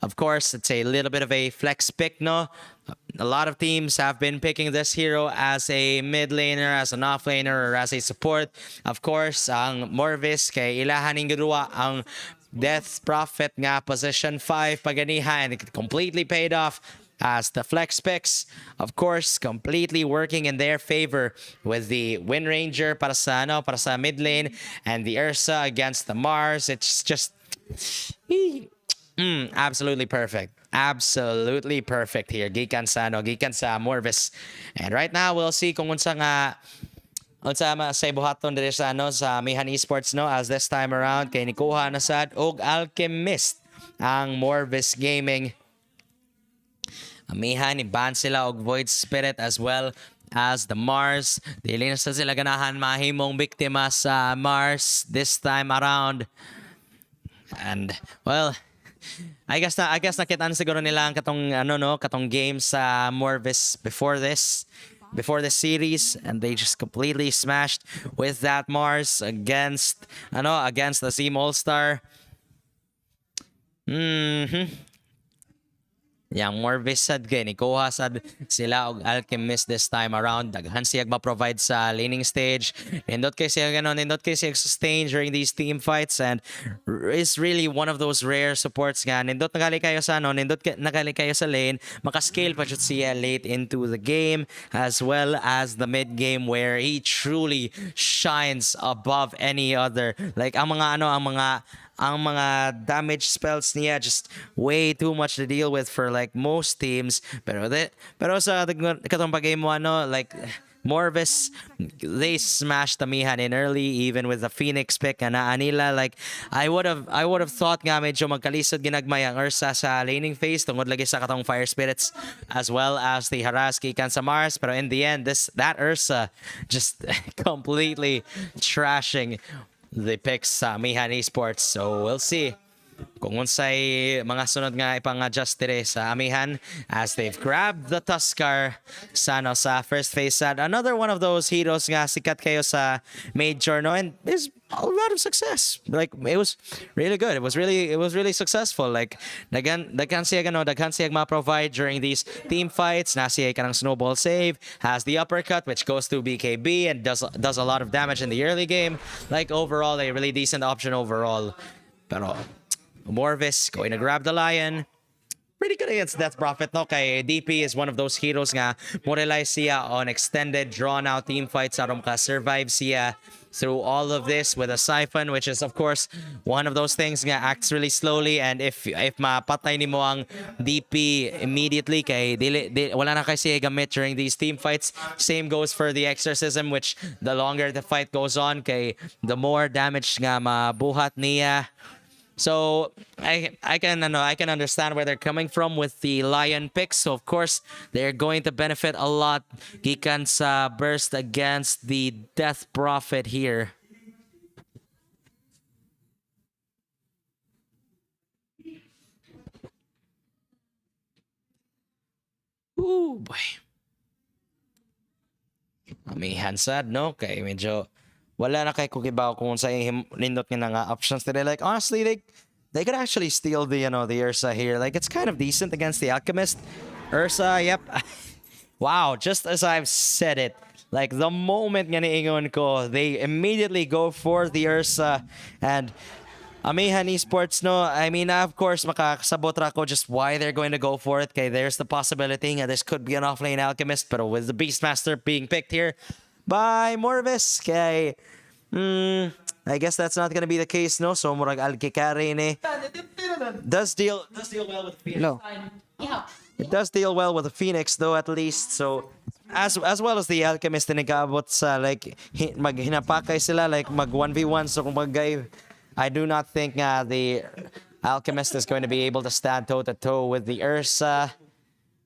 Speaker 1: Of course, it's a little bit of a flex pick, no? A lot of teams have been picking this hero as a mid laner, as an off laner, or as a support. Of course, ang Morvis kay ilahan ning gidua ang Death Prophet nga position 5 paganiha, and it completely paid off as the flex picks, of course, completely working in their favor with the Wind Ranger para sa mid lane, and the Ursa against the Mars. It's just absolutely perfect. Absolutely perfect here. Gikan sa Morvis. And right now, we'll see kung unsa sa buhaton diri sa Amihan Esports, no, as this time around kay nikuha na sad og Alchemist ang Morvis Gaming. Amihan, iban sila og Void Spirit as well as the Mars. Dili na sila ganahan mahimong biktima sa Mars this time around. And, well, I guess nakitaan siguro nila ang katong game sa Morvis before this series, and they just completely smashed with that Mars against the Team All-Star. Yang Morvis sad kay nikuha sad sila og Alchemist this time around. Daghan siya ma-provide sa laning stage. Nindot kay siya sustain during these team fights, and is really one of those rare supports nga nindot nagali kayo sa lane, maka-scale pa jud siya late into the game, as well as the mid game where he truly shines above any other. Like ang mga damage spells niya just way too much to deal with for like most teams. Pero sa katong pag-game mo like Morvis, they smashed Amihan in early, even with the Phoenix pick na anila. Like I would have thought nga medyo magkalisod ginagmay ang Ursa sa laning phase tungod lagi sa katong Fire Spirits as well as the harass gikan sa Mars. Pero in the end, that Ursa just completely trashing the picks sa Amihan Esports. So we'll see kung unsay mga sunod nga ipang-adjust dire sa Amihan as they've grabbed the Tuskar sa first phase. Sad, another one of those heroes nga sikat kayo sa major, no, and is a lot of success. Like it was really good. It was really successful. Like daghan siya ma-provide during these team fights. Nasiya kanang snowball save, has the uppercut which goes to BKB and does a lot of damage in the early game. Like overall, a really decent option overall. Pero Morvis going to grab the Lion. Pretty good against Death Prophet, no? Kay DP is one of those heroes nga mo rely siya on extended, drawn-out team fights aron ka survive siya through all of this with a Siphon, which is of course one of those things nga acts really slowly, and if mapatay nimo ang DP immediately kay wala na kay siya gamit during these team fights. Same goes for the Exorcism, which the longer the fight goes on kay the more damage nga mabuhat niya. So I can understand where they're coming from with the Lion picks. So of course they're going to benefit a lot gikan sa burst against the Death Prophet here. Ooh boy. Amihan sad, no? Kay medyo wala na kay kukibaw kung sa nindot nga options today. Like honestly, they could actually steal the Ursa here. Like it's kind of decent against the Alchemist. Ursa, yep. Wow, just as I've said it, like the moment nga niingon ko, they immediately go for the Ursa. And Amihan Esports, no, I mean, of course, makakasabot ra ko just why they're going to go for it. Okay, there's the possibility that this could be an offlane Alchemist, but with the Beastmaster being picked here by Morvis, kay I guess that's not gonna be the case, no? So murag Alkikare ni does deal well with Phoenix. No. It does deal well with the Phoenix though, at least. So as well as the Alchemist na nag-aabot sa like maghinapakay sila like mag 1v1 so kumbaga I do not think the Alchemist is going to be able to stand toe to toe with the Ursa.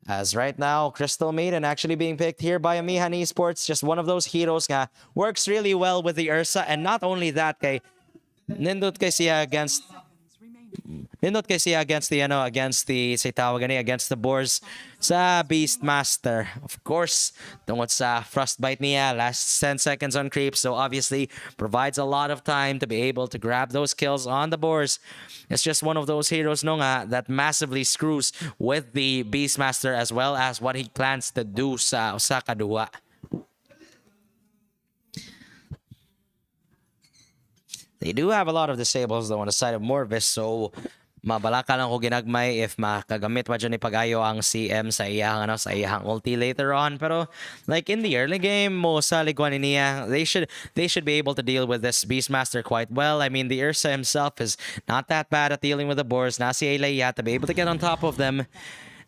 Speaker 1: As right now, Crystal Maiden actually being picked here by Amihan Esports, just one of those heroes nga works really well with the Ursa, and not only that, kay nindot kay siya against against the say tawag gani against the Boars sa Beastmaster. Of course, tungod sa Frostbite niya, last 10 seconds on creep, so obviously provides a lot of time to be able to grab those kills on the Boars. It's just one of those heroes no nga that massively screws with the Beastmaster as well as what he plans to do sa kadua. They do have a lot of disables though on the side of Morvis, so mabalaka lang ko ginagmay if makagamit pa dyan ni Pagayo ang CM sa iyang sa iyang ulti later on. Pero like in the early game mo sa liguan niya, they should be able to deal with this Beastmaster quite well. I mean, the Ursa himself is not that bad at dealing with the Boars. Na si Elia to be able to get on top of them.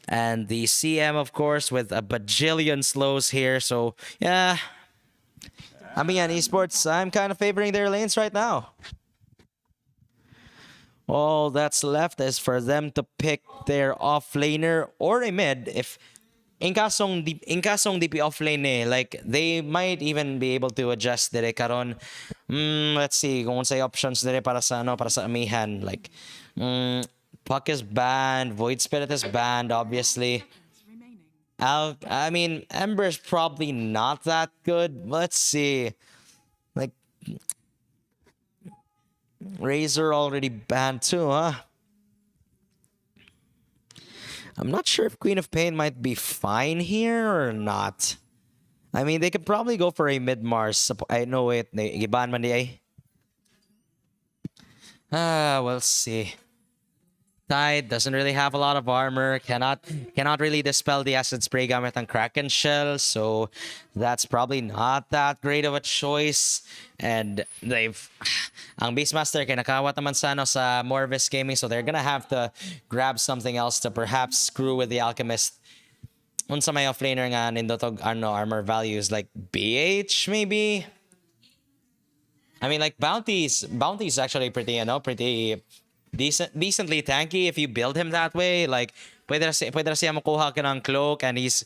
Speaker 1: And the CM, of course, with a bajillion slows here. So yeah, Amihan Esports, I'm kind of favoring their lanes right now. All that's left is for them to pick their offlaner or a mid. If in kasong DP offlane like they might even be able to adjust dire karon. Let's see kung say options dire para sa Amihan like Puck is banned, Void Spirit is banned, obviously. I mean, Ember's probably not that good. Let's see. Like, Razor already banned too, huh? I'm not sure if Queen of Pain might be fine here or not. I mean, they could probably go for a mid-Mars. I know it. Giban man di ay. We'll see. Tide doesn't really have a lot of armor, cannot really dispel the acid spray gamit ang Kraken Shell, so that's probably not that great of a choice. And ang Beastmaster kay nakawat naman sa Morvis Gaming, so they're gonna have to grab something else to perhaps screw with the Alchemist. Unsa may offlaner nga nindotog armor values like BH maybe. I mean, like bounty's actually pretty decently tanky if you build him that way. Like pwede na siya makuha ka ng cloak, and he's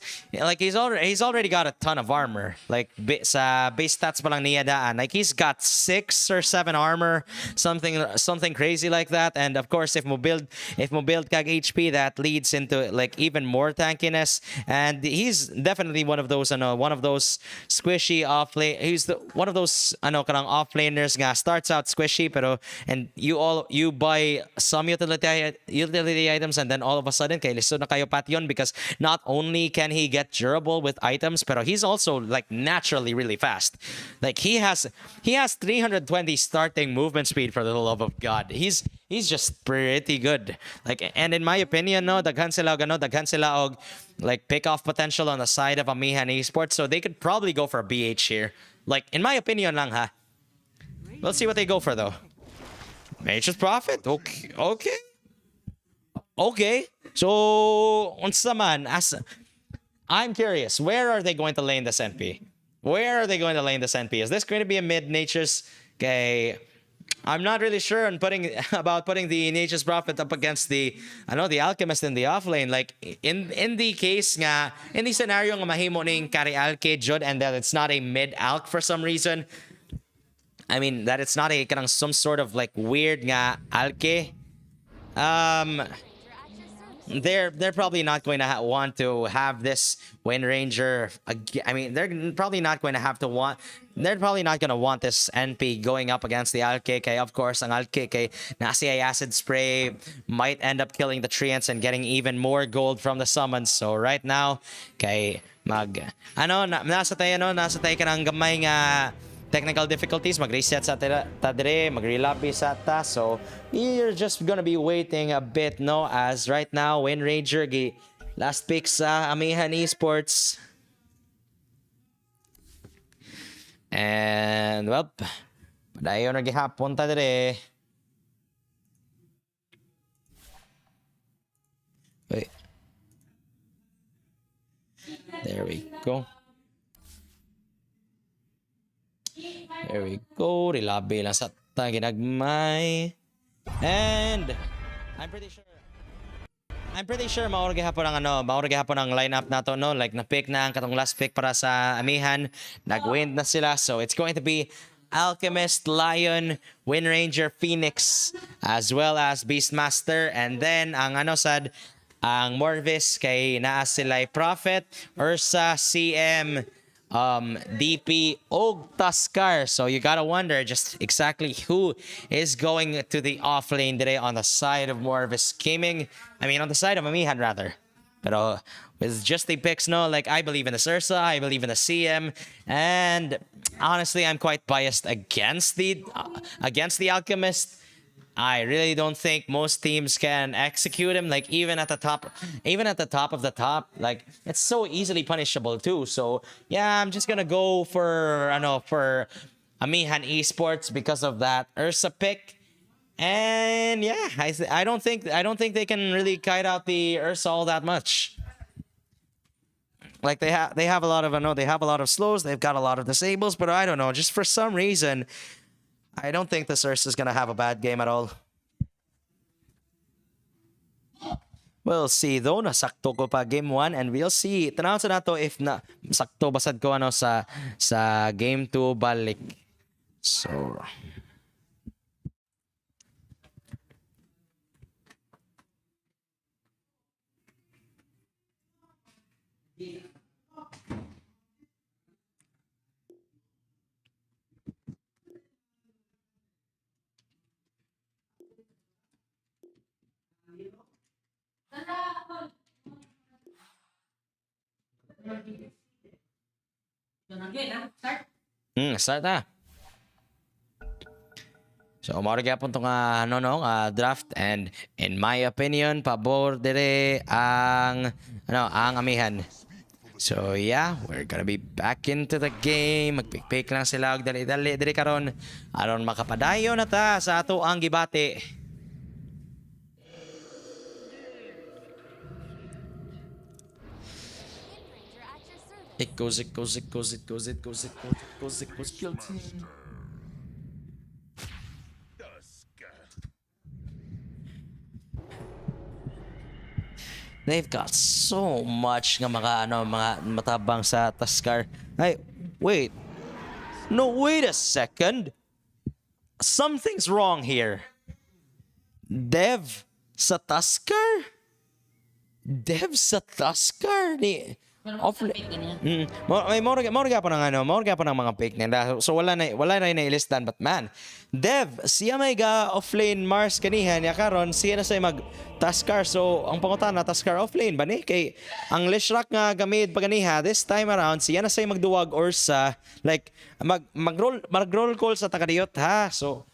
Speaker 1: already got a ton of armor. Like sa base stats pa lang niya daan, like he's got 6 or 7 armor, something crazy like that. And of course, if mo build kag HP, that leads into like even more tankiness. And he's definitely one of those squishy offlane. He's one of those kanang offlaners nga starts out squishy, pero and you buy some utility items, and then all of a sudden kay listo na kayo patyon, because not only can he get durable with items, pero he's also like naturally really fast. Like he has 320 starting movement speed, for the love of God. He's just pretty good. Like, and in my opinion, daghan sila og like pick off potential on the side of Amihan Esports, so they could probably go for a BH here. Like in my opinion lang ha. Let's see what they go for though. Nature's Prophet. Okay. So, unsa man, I'm curious, where are they going to lane this NP? Is this going to be a mid Nature's? Okay, I'm not really sure on about putting the Nature's Prophet up against the Alchemist in the offlane. Like in the case nga, in the scenario nga mahimo ning Kari Alke Jud, and that it's not a mid Alk for some reason. I mean, that it's not some sort of like weird nga Alke. They're probably not going to want to have this Wind Ranger. I mean, they're probably not going to want this NP going up against the Alke. Of course, ang Alke nasi ay acid spray might end up killing the treants and getting even more gold from the summons. So right now, nasa tayo ka ng gamay nga technical difficulties, mag-reset sa dire, mag-relobby sa ta. So, you're just gonna be waiting a bit, as right now, Wind Ranger, last pick sa Amihan Esports. And, well, padayon na gihapon ta dire. Wait. There we go. There we go. Rilabi lang sa ginagmay. And I'm pretty sure maurag hapon ang lineup nato no, like na-pick na ang katong last pick para sa Amihan. Nag-win na sila, so it's going to be Alchemist, Lion, Wind Ranger, Phoenix, as well as Beastmaster, and then ang sad ang Morvis kay naa sila Prophet, Ursa, CM, DP, og Tuskar. So you gotta wonder just exactly who is going to the off lane today on the side of Morvis Gaming. I mean, on the side of Amihan rather. Pero with just the picks, no, like I believe in the Ursa, I believe in the CM, and honestly, I'm quite biased against the Alchemist. I really don't think most teams can execute him. Like even at the top of the top, like it's so easily punishable too. So yeah, I'm just gonna go for Amihan Esports because of that Ursa pick. And yeah, I don't think they can really kite out the Ursa all that much. Like they have a lot of slows, they've got a lot of disables, but I don't know, just for some reason I don't think this Ursa is gonna have a bad game at all. We'll see though, nasakto ko pa game 1 and we'll see. Tanaw sa nato if na sakto basad ko sa game 2 balik. So start na. So mao gyapon tong draft, and in my opinion pabor dire ang Amihan. So yeah, we're gonna be back into the game. Magpick lang sila og dali dire karon aron makapadayon na ta sa ato ang gibati. It goes. They've got so much nga mga matabang sa Tuskar. Hey, wait. No, wait a second. Something's wrong here. Dev sa Tuskar ni may more po ng mga pick nila. So wala na ilistan, but man, Dev siya may ga offlane Mars kanihan ya karon siya na say mag Tuskar. So ang pangutan na Tuskar offlane ba ni kay ang Lishrak nga gamit paganiha this time around siya na say magduwag or sa like mag-roll call sa takadiyot ha. So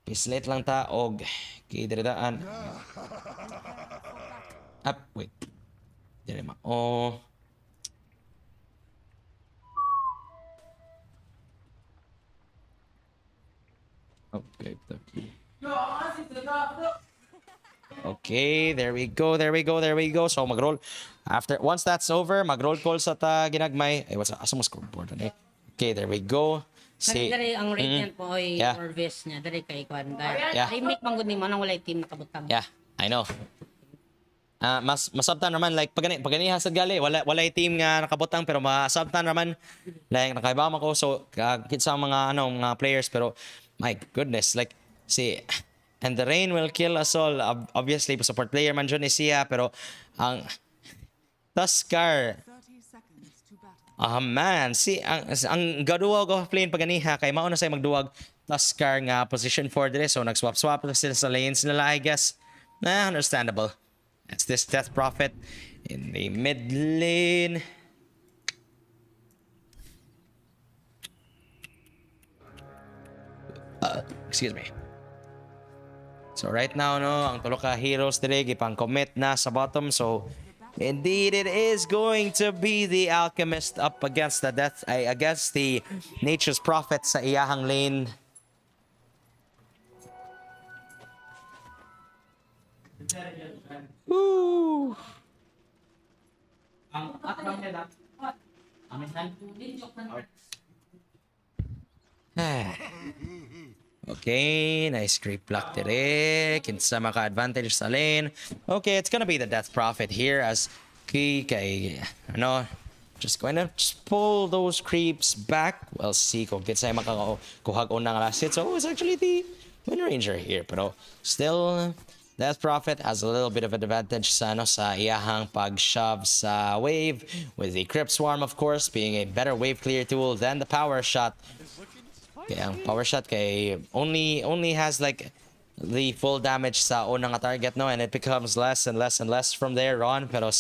Speaker 1: pislet lang ta og kidredaan. Wait. Dire ma. Okay. Okay, there we go. So mag-roll. Once that's over, mag-roll call sa ta ginagmay. Ay, asa mo scoreboard ani? Okay, there we go.
Speaker 8: Kasi dari ang radiant po ay Morvis niya, dari kay Kwan. Remake man gud ni manang walay team nakabutang.
Speaker 1: Yeah, I know. Masabtan naman like pagani hasad gali walay team nga nakabutang pero masabtan naman like nakaiba man ko so sa mga mga players pero my goodness like and the rain will kill us all. Obviously support player man jud ni siya pero ang Tuskar
Speaker 2: 30 seconds to battle.
Speaker 1: man ang gaduwag of plane paganiha kay mao na say magduwag Tuskar nga position 4 dire so nagswap sila sa lanes nila I guess. Understandable. It's this Death Prophet in the mid lane. Excuse me. So right now ang tulo ka heroes dire gipang commit na sa bottom. So indeed it is going to be the Alchemist up against the Nature's Prophet sa iyahang lane. Woo! Okay, nice creep block dire. Kinsa maka-advantage sa lane. Okay, it's gonna be the Death Prophet here as kay just going to just pull those creeps back. We'll see kung kinsa makakuha ko ng last hit. So it's actually the Wind Ranger here. Pero still, Death Prophet has a little bit of an advantage sa iyahang pag-shove sa wave, with the Crypt Swarm of course being a better wave clear tool than the Power Shot. Kaya ang Power Shot only has like the full damage sa unang target, no, and it becomes less and less and less from there on. Pero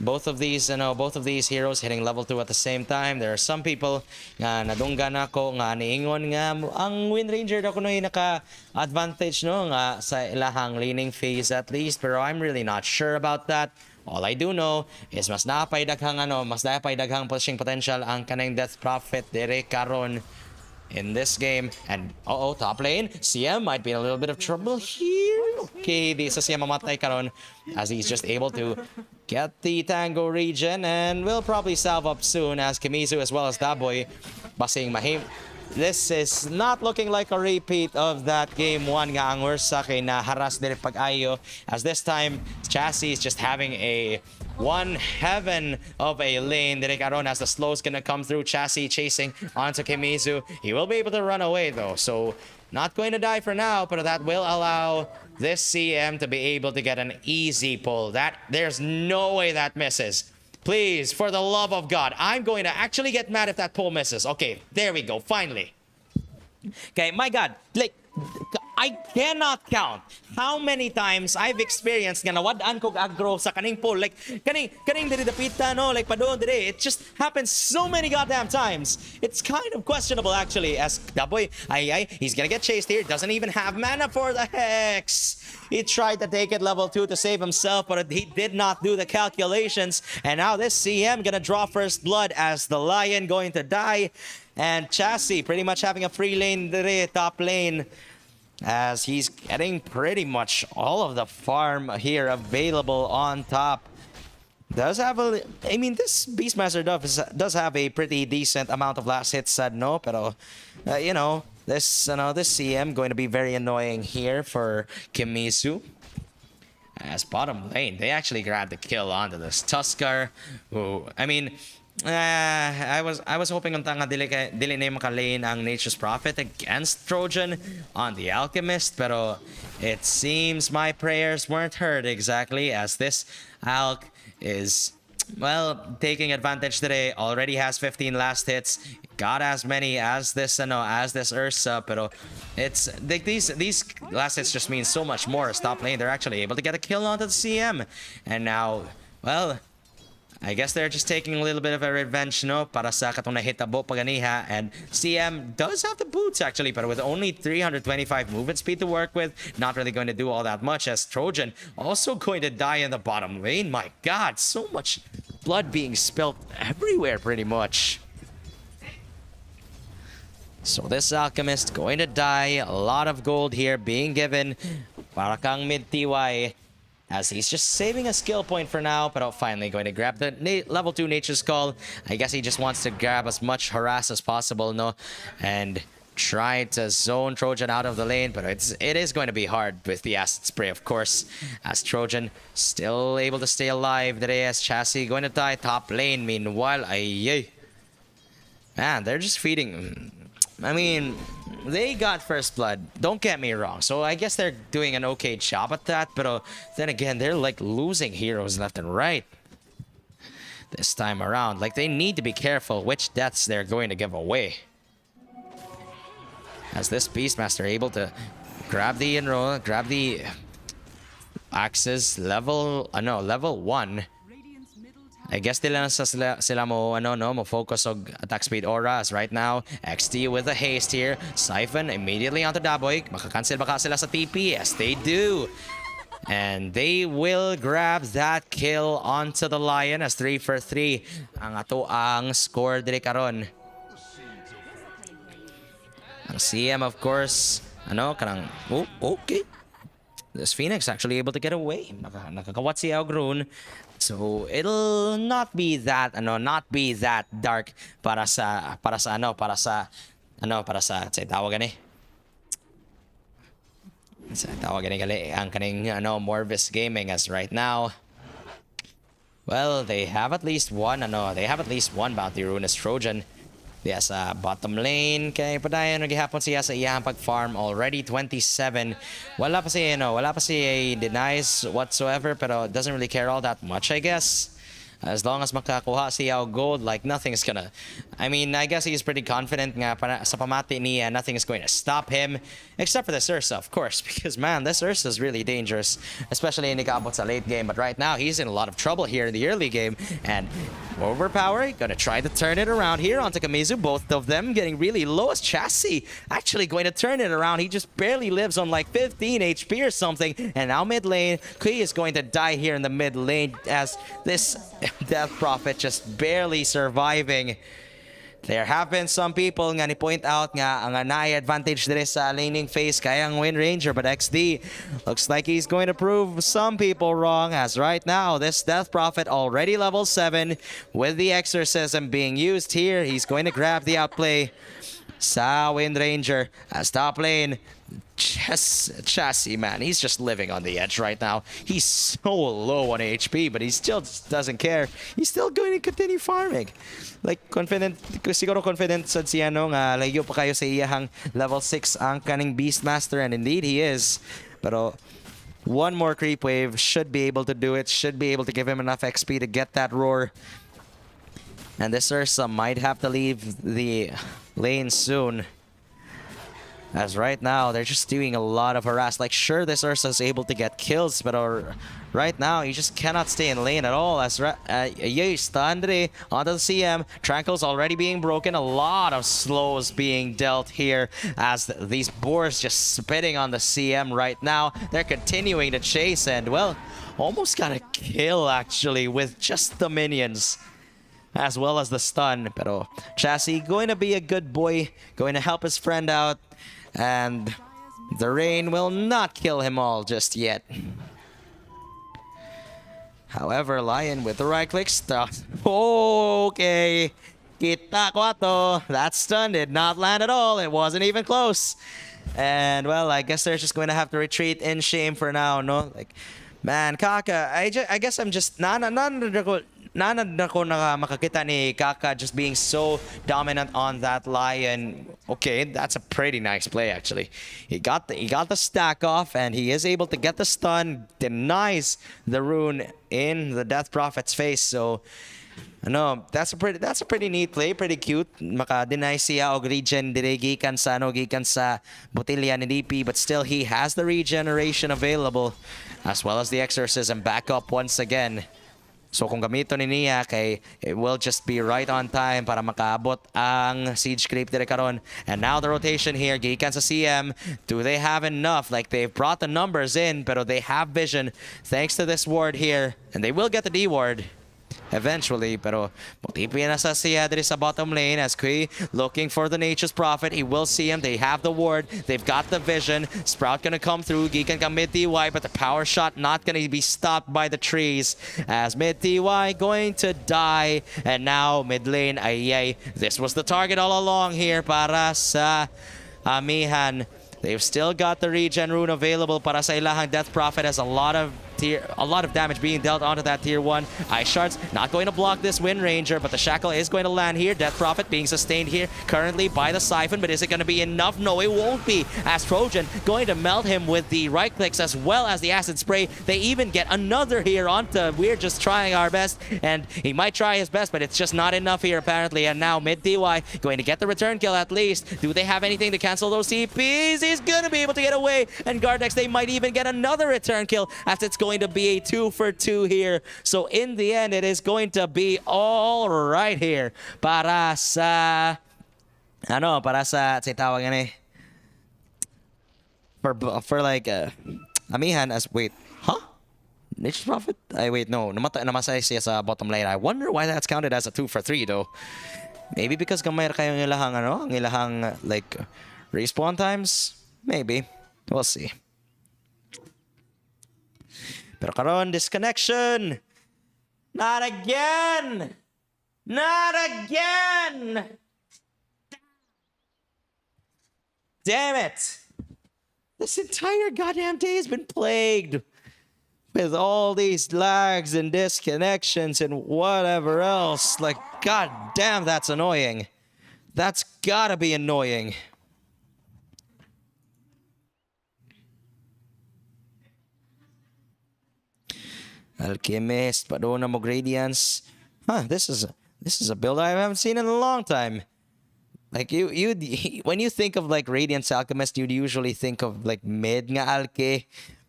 Speaker 1: both of these heroes hitting level 2 at the same time. There are some people nga nadunggan ako nga niingon nga ang Wind Ranger daw kuno naka-advantage, no, nga sa ilahang laning phase at least, pero I'm really not sure about that. All I do know is mas napay daghang pushing potential ang kanang Death Prophet dire karon in this game. And top lane, CM might be in a little bit of trouble here. Okay, di sa CM mamatay karon as he's just able to get the Tango region, and will probably salve up soon as Kimizu as well as Daboy basing mahim. This is not looking like a repeat of that game 1 nga ang Ursa kay na haras dire pag-ayo, as this time Chassis is just having a one heaven of a lane dire karon as the slow's gonna come through. Chassis chasing onto Kimizu. He will be able to run away though, so not going to die for now, but that will allow this CM to be able to get an easy pull. There's no way that misses. Please, for the love of God, I'm going to actually get mad if that pull misses. Okay, there we go, finally. Okay, my God, like, I cannot count how many times I've experienced nga nawadaan ko aggro sa kaning pull. Like, kaning diri dapita, no? Like, padon diri. It just happens so many goddamn times. It's kind of questionable, actually, as Daboy, he's gonna get chased here. Doesn't even have mana for the Hex. He tried to take it level 2 to save himself, but he did not do the calculations. And now this CM gonna draw first blood as the Lion going to die. And Chassis pretty much having a free lane diri, top lane, as he's getting pretty much all of the farm here available on top. This Beastmaster does have a pretty decent amount of last hits, no, pero this CM going to be very annoying here for Kimizu. As bottom lane, they actually grabbed the kill onto this Tuskar, who, I was hoping on tanga dili na makalane ang Nature's Prophet against Trojan on the Alchemist, pero it seems my prayers weren't heard exactly, as this Alch is, well, taking advantage today. Already has 15 last hits, got as many as this Ursa, pero it's like these last hits just mean so much more. Top lane, they're actually able to get a kill onto the CM, and now, well, I guess they're just taking a little bit of a revenge, no, para sa katong nahitabo paganiha. And CM does have the boots actually, but with only 325 movement speed to work with, not really going to do all that much, as Trojan also going to die in the bottom lane. My God, so much blood being spilt everywhere pretty much. So this Alchemist going to die. A lot of gold here being given para kang mid-TY, as he's just saving a skill point for now, but finally going to grab the level 2 Nature's Call. I guess he just wants to grab as much harass as possible, no, and try to zone Trojan out of the lane, but it is going to be hard with the acid spray, of course, as Trojan still able to stay alive today, as Chassis going to die top lane. Meanwhile, man, they're just feeding. They got first blood, don't get me wrong, so I guess they're doing an okay job at that, but then again, they're like losing heroes left and right this time around. Like, they need to be careful which deaths they're going to give away, as this Beastmaster able to grab the axes level 1. I guess sila mo focus on attack speed aura, as right now XT with a haste here. Siphon immediately onto Daboy. Makakancel baka sila sa TP? Yes, they do. And they will grab that kill onto the Lion, as 3 for 3 ang ang score diri karon. Ang CM, of course, okay. This Phoenix actually able to get away. Nakakawat si Algrun. So it'll not be that dark para sa ano para sa tawagan eh. Sa tawagan ni gali ang kaning ano Morvis Gaming as right now. Well, they have at least one Bounty Rune as Trojan. Diya sa bottom lane kay padayon nagihapon siya sa iyang pag-farm already 27. Wala pa si denies whatsoever pero doesn't really care all that much I guess. As long as makakuha siya og gold, like nothing is gonna. I mean, I guess he's pretty confident nga sa pamati niya, nothing is going to stop him, except for this Ursa, of course, because man, this Ursa is really dangerous, especially in nikaabot sa late game. But right now, he's in a lot of trouble here in the early game, and overpower, gonna try to turn it around here onto Kamizu. Both of them getting really low as Chassis actually going to turn it around. He just barely lives on like 15 HP or something, and now mid lane, Kui is going to die here in the mid lane as this Death Prophet just barely surviving. There have been some people nga ni-point out nga ang naay advantage dire sa laning phase kaya ang Wind Ranger, but XD looks like he's going to prove some people wrong as right now this Death Prophet already level 7 with the Exorcism being used here. He's going to grab the outplay sa Wind Ranger as top lane. Chassis, man, he's just living on the edge right now. He's so low on HP, but he still just doesn't care. He's still going to continue farming. Like, siguro confident sa siya no nga layo pa kayo sa iyahang level 6 ang kaning Beastmaster, and indeed he is. Pero one more creep wave should be able to do it, should be able to give him enough XP to get that roar. And this Ursa might have to leave the lane soon. As right now, they're just doing a lot of harass. Like, sure, this Ursa is able to get kills, but right now, you just cannot stay in lane at all. As Standre onto the CM. Tranquil's already being broken. A lot of slows being dealt here as these boars just spitting on the CM right now. They're continuing to chase and, well, almost got a kill, actually, with just the minions as well as the stun. Pero Chassis going to be a good boy, going to help his friend out. And the rain will not kill him all just yet. However, Lion with the right click stop. Okay. Kita kwato. That stun did not land at all. It wasn't even close. And well, I guess they're just going to have to retreat in shame for now, no? Like, man, Kaka, I guess I'm just nanad ako na makakita ni Kaka just being so dominant on that Lion. Okay, that's a pretty nice play actually. He got the stack off and he is able to get the stun, denies the rune in the Death Prophet's face. So ano, that's a pretty neat play, pretty cute. Maka-deny siya og regen dire gikan sa botilya ni DP, but still he has the regeneration available as well as the exorcism back up once again. So kung gamito ni niya kay it will just be right on time para makaabot ang siege creep dire karon. And now the rotation here gikan sa CM. Do they have enough? Like they've brought the numbers in, pero they have vision thanks to this ward here, and they will get the D ward eventually, pero mutipi na sa siya diri sa bottom lane as Kui looking for the Nature's Prophet. He will see him. They have the ward. They've got the vision. Sprout gonna come through. Gikan ka mid TY, but the power shot not gonna be stopped by the trees as mid TY going to die. And now mid lane, ay. This was the target all along here para sa Amihan. They've still got the regen rune available para sa ilahang Death Prophet as a lot of damage being dealt onto that tier 1. Ice Shards not going to block this Wind Ranger, but the Shackle is going to land here. Death Prophet being sustained here currently by the Siphon, but is it going to be enough? No, it won't be. As Trojan going to melt him with the right clicks as well as the Acid Spray. They even get another here onto We're just trying our best, and he might try his best, but it's just not enough here apparently. And now mid DY going to get the return kill at least. Do they have anything to cancel those CPs? He's going to be able to get away, and Gardex, they might even get another return kill as it's going to be a 2 for 2 here. So in the end, it is going to be all right here para sa tawagan eh for like Amihan as Nature's Prophet? No, namasay siya sa bottom lane. I wonder why that's counted as a 2 for 3 though. Maybe because gamay kayo ng ilahang like respawn times. Maybe. We'll see. Pero karon, disconnection! Not again! Not again! damn it! This entire goddamn day has been plagued with all these lags and disconnections and whatever else. Like, god damn, that's annoying. That's gotta be annoying. Alchemist, Padona mo Gradients. Huh, this is a build I haven't seen in a long time. Like you when you think of like Radiance Alchemist, you'd usually think of like mid nga Alke.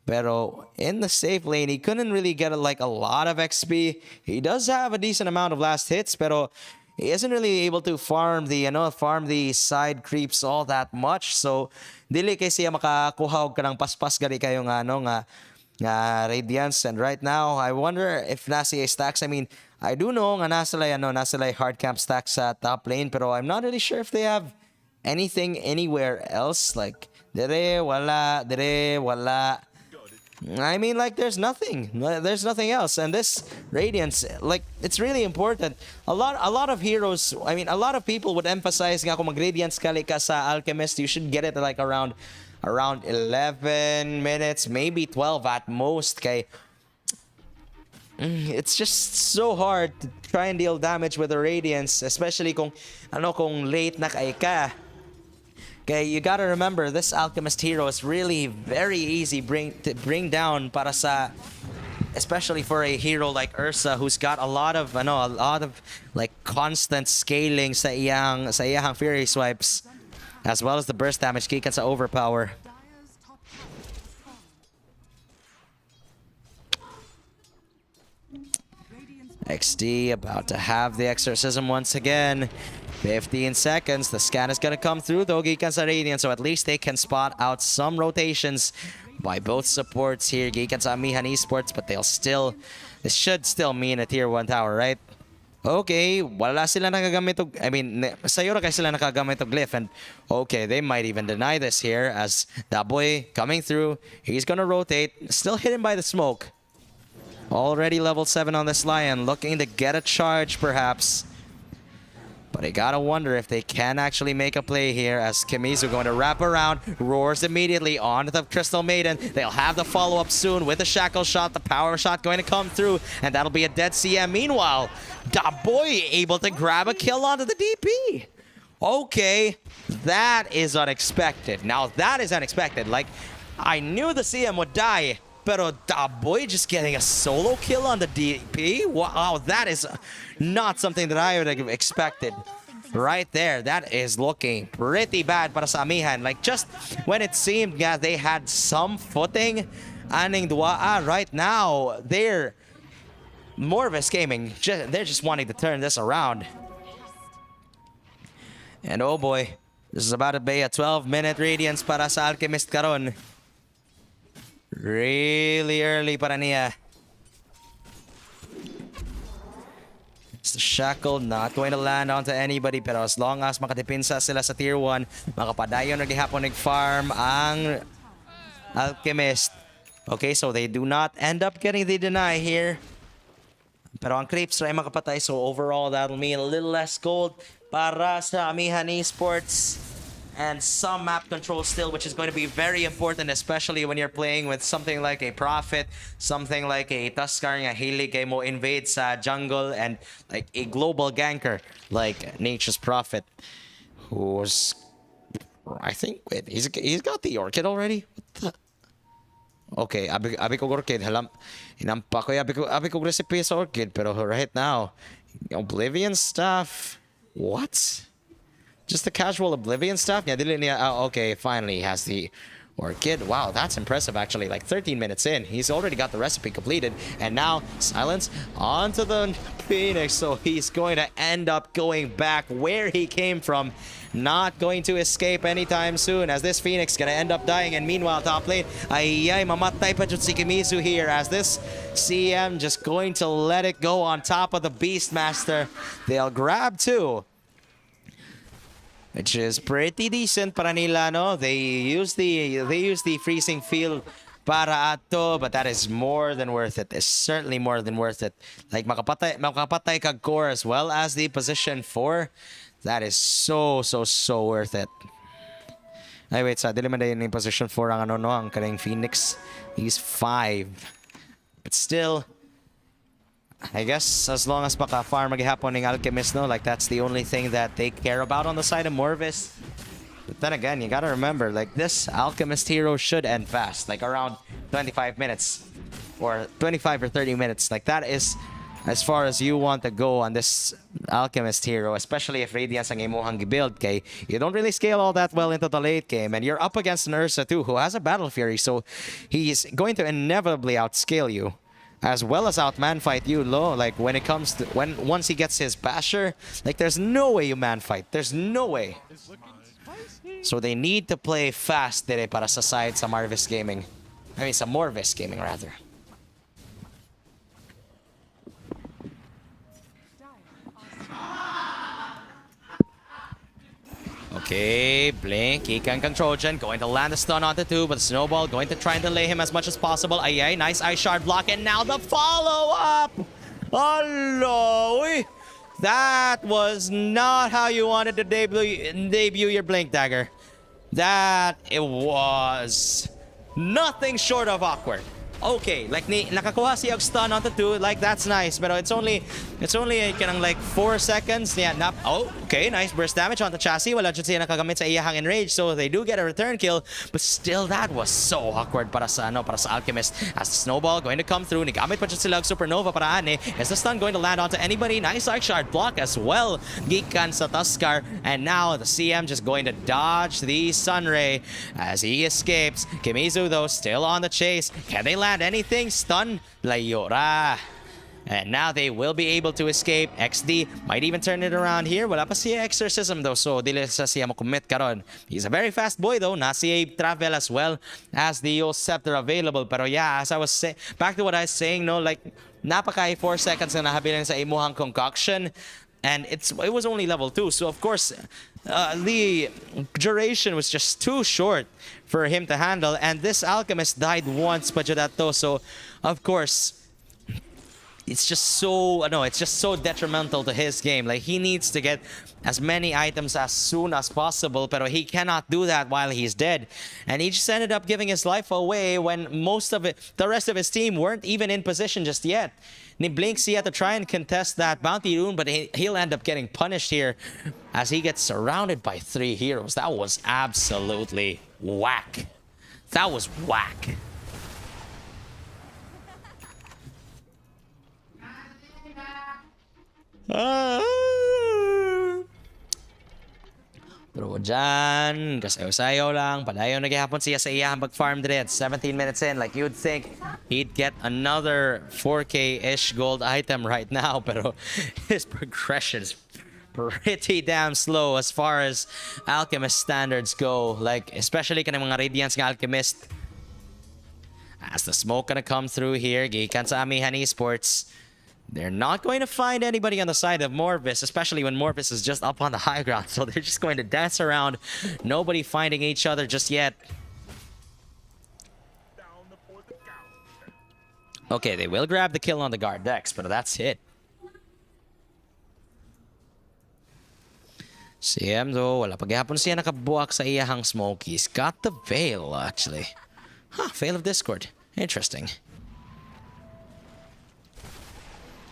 Speaker 1: Pero in the safe lane, he couldn't really get like a lot of XP. He does have a decent amount of last hits, pero he isn't really able to farm the side creeps all that much. So dili kay siya makakuha og kanang paspas gari kayo nga Radiance. And right now, I wonder if nasa stacks. I mean, I do know nga nasa hard camp stacks sa top lane, pero I'm not really sure if they have anything anywhere else. Like, dire, wala. I mean, like, there's nothing else. And this Radiance, like, it's really important. A lot of heroes, I mean, a lot of people would emphasize nga kung mag-Radiance ka sa Alchemist, you should get it like around 11 minutes, maybe 12 at most. Kay it's just so hard to try and deal damage with the Radiance, especially kung late na kay ka. Okay, you gotta remember, this Alchemist hero is really very easy to bring down para sa, especially for a hero like Ursa, who's got a lot of like constant scaling sa iyang Fury swipes, as well as the burst damage gikan sa overpower.
Speaker 2: Dire's top tower is falling.
Speaker 1: XD about to have the exorcism once again. 15 seconds. The scan is going to come through though, gikan sa Radiant, so at least they can spot out some rotations by both supports here, gikan sa Amihan Esports, but this should still mean a tier 1 tower, right? Okay, wala sila nakagamit og, I mean, sayo ra kay sila nakagamit og glyph, and okay, they might even deny this here as that boy coming through. He's going to rotate, still hidden by the smoke. Already level 7 on this Lion, looking to get a charge perhaps. But I gotta wonder if they can actually make a play here as Kimizu going to wrap around, roars immediately onto the Crystal Maiden. They'll have the follow-up soon with the Shackle Shot, the Power Shot going to come through, and that'll be a dead CM. Meanwhile, Daboy able to grab a kill onto the DP. Okay, that is unexpected. Now that is unexpected. Like, I knew the CM would die, pero Daboy just getting a solo kill on the DP? Wow, that is not something that I would have expected. Right there, that is looking pretty bad para sa Amihan. Like, just when it seemed they had some footing, aning duaa, right now, they're Morvis Gaming. They're just wanting to turn this around. And oh boy, this is about to be a 12-minute Radiance para sa Alchemist karon. Really early para niya. It's the Shackle, not going to land onto anybody, pero as long as makadepinsa sila sa tier 1, makapadayon na gihapon nag-farm ang Alchemist. Okay, so they do not end up getting the deny here. Pero ang creeps ay makapatay, so overall that'll mean a little less gold para sa Amihan Esports. And some map control still, which is going to be very important, especially when you're playing with something like a Prophet, something like a Tuskar, nga hili kay mo invade sa jungle, and like a global ganker like Nature's Prophet, who's, I think, wait, he's got the Orchid already? What the? Okay, abi ko Orchid, halam, inampa ko abi ko recipe sa Orchid, pero right now, Oblivion stuff, what? Just the casual Oblivion stuff? Yeah, okay, finally he has the Orchid. Wow, that's impressive actually. Like 13 minutes in, he's already got the recipe completed. And now, silence onto the Phoenix. So he's going to end up going back where he came from. Not going to escape anytime soon as this Phoenix gonna end up dying. And meanwhile, top lane, ay mamatay pa jud si Kimizu here as this CM just going to let it go on top of the Beastmaster. They'll grab 2. Which is pretty decent para nila, no? They use the freezing field para ato, but that is more than worth it. It's certainly more than worth it. Like makapatay kag core as well as the position 4. That is so worth it. Ay, wait, sa dili man din in position 4 ang ano, no, ang kaning Phoenix. He's 5. But still, I guess as long as maka-farm maghapon ng Alchemist, no, like that's the only thing that they care about on the side of Morvis. But then again, you gotta remember, like this Alchemist hero should end fast, like around 25 minutes or 25 or 30 minutes. Like that is as far as you want to go on this Alchemist hero, especially if Radiance ang imuhang build kay you don't really scale all that well into the late game, and you're up against an Ursa too who has a Battle Fury, so he's going to inevitably outscale you as well as outman fight you low. Like when it comes to once he gets his basher, like there's no way you man fight. There's no way. So they need to play fast dire para sa side sa Morvis Gaming. I mean sa Morvis Gaming rather. Okay, Blink, Ikan kang Trojan, going to land the stun onto 2, but Snowball going to try and delay him as much as possible. Ay, nice Ice Shard block, and now the follow-up! Hello! That was not how you wanted to debut your Blink Dagger. That, it was nothing short of awkward. Okay, like nakakuha siya og stun onto 2, like that's nice, but it's only kanang like 4 seconds. Yeah, okay, nice burst damage onto Chassis. Wala jud siya nakagamit sa iyahang enrage, so they do get a return kill, but still that was so awkward para sa Alchemist. As the Snowball going to come through, nigamit pa jud sila og Supernova para ani. Is the stun going to land onto anybody? Nice Arc Shard block as well. Gikan sa Tuskar, and now the CM just going to dodge the Sunray as he escapes. Kimizu though still on the chase. Can they land anything? Stun, Layora. And now they will be able to escape. XD might even turn it around here. Wala pa siya Exorcism though, so dili sa siya makumit karon. He's a very fast boy though. Nasiya travel as well as the Scepter available. Pero yeah, as I was saying, back to what I was saying, no, like napaka 4 seconds na nahabilan sa imuhang concoction. And it was only level 2, so of course the duration was just too short for him to handle, and this Alchemist died once pa dato, so of course it's just so detrimental to his game. Like he needs to get as many items as soon as possible, but he cannot do that while he's dead. And he just ended up giving his life away when the rest of his team weren't even in position just yet. Ni Blink siya to try and contest that bounty rune, but he'll end up getting punished here as he gets surrounded by 3 heroes. That was absolutely whack. That was whack. Pero dyan, kasayo-sayo lang, padayon naghihapon siya sa iyahang pag-farm dire at 17 minutes in. Like you'd think he'd get another 4K-ish gold item right now, pero his progression is pretty damn slow as far as Alchemist standards go. Like, especially kanang mga Radiance ng Alchemist. As the smoke gonna come through here, gikan sa Amihan Esports. They're not going to find anybody on the side of Morvis, especially when Morvis is just up on the high ground. So they're just going to dance around. Nobody finding each other just yet. Okay, they will grab the kill on the guard decks, but that's it. CM though, wala paghapon siya nakabuak sa iyahang smoke. He's got the Veil, actually. Huh, Veil of Discord. Interesting.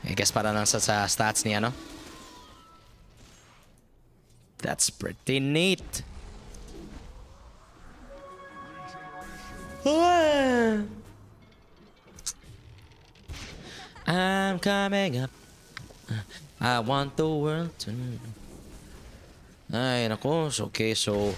Speaker 1: I guess para lang sa stats niya, no? That's pretty neat. I'm coming up. I want the world to know. Ay, nako. Okay, so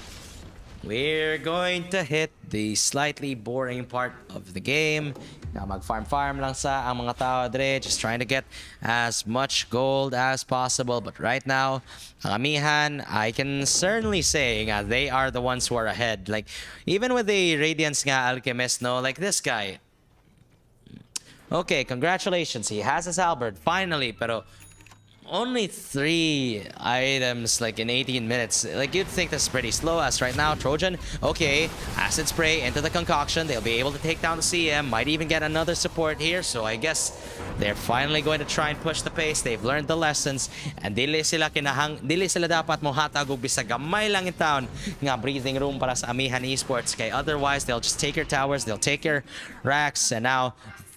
Speaker 1: we're going to hit the slightly boring part of the game. Mag-farm lang sa ang mga tao dre, just trying to get as much gold as possible. But right now, ang Amihan, I can certainly say they are the ones who are ahead. Like, even with the Radiance nga Alchemist, no, like this guy. Okay, congratulations, he has his halberd, finally, pero only 3 items like in 18 minutes. Like you'd think that's pretty slow as right now. Trojan, okay, acid spray into the concoction. They'll be able to take down the CM. Might even get another support here. So I guess they're finally going to try and push the pace. They've learned the lessons and dili sila dapat mohatag og bisag gamay lang in town nga breathing room para sa Amihan Esports. Kay otherwise they'll just take your towers, they'll take your racks, and now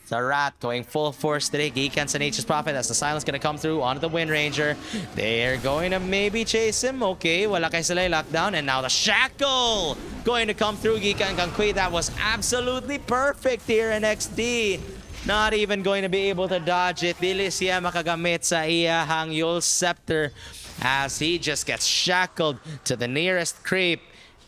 Speaker 1: the Rat going full force today. Gikan sa Nature's Prophet as the silence gonna come through onto the Wind Ranger. They're going to maybe chase him. Okay, wala kay sila lockdown. And now the Shackle going to come through. Gikan kang Kui. That was absolutely perfect here in XD. Not even going to be able to dodge it. Dili siya makagamit sa iyahang Yule Scepter as he just gets shackled to the nearest creep.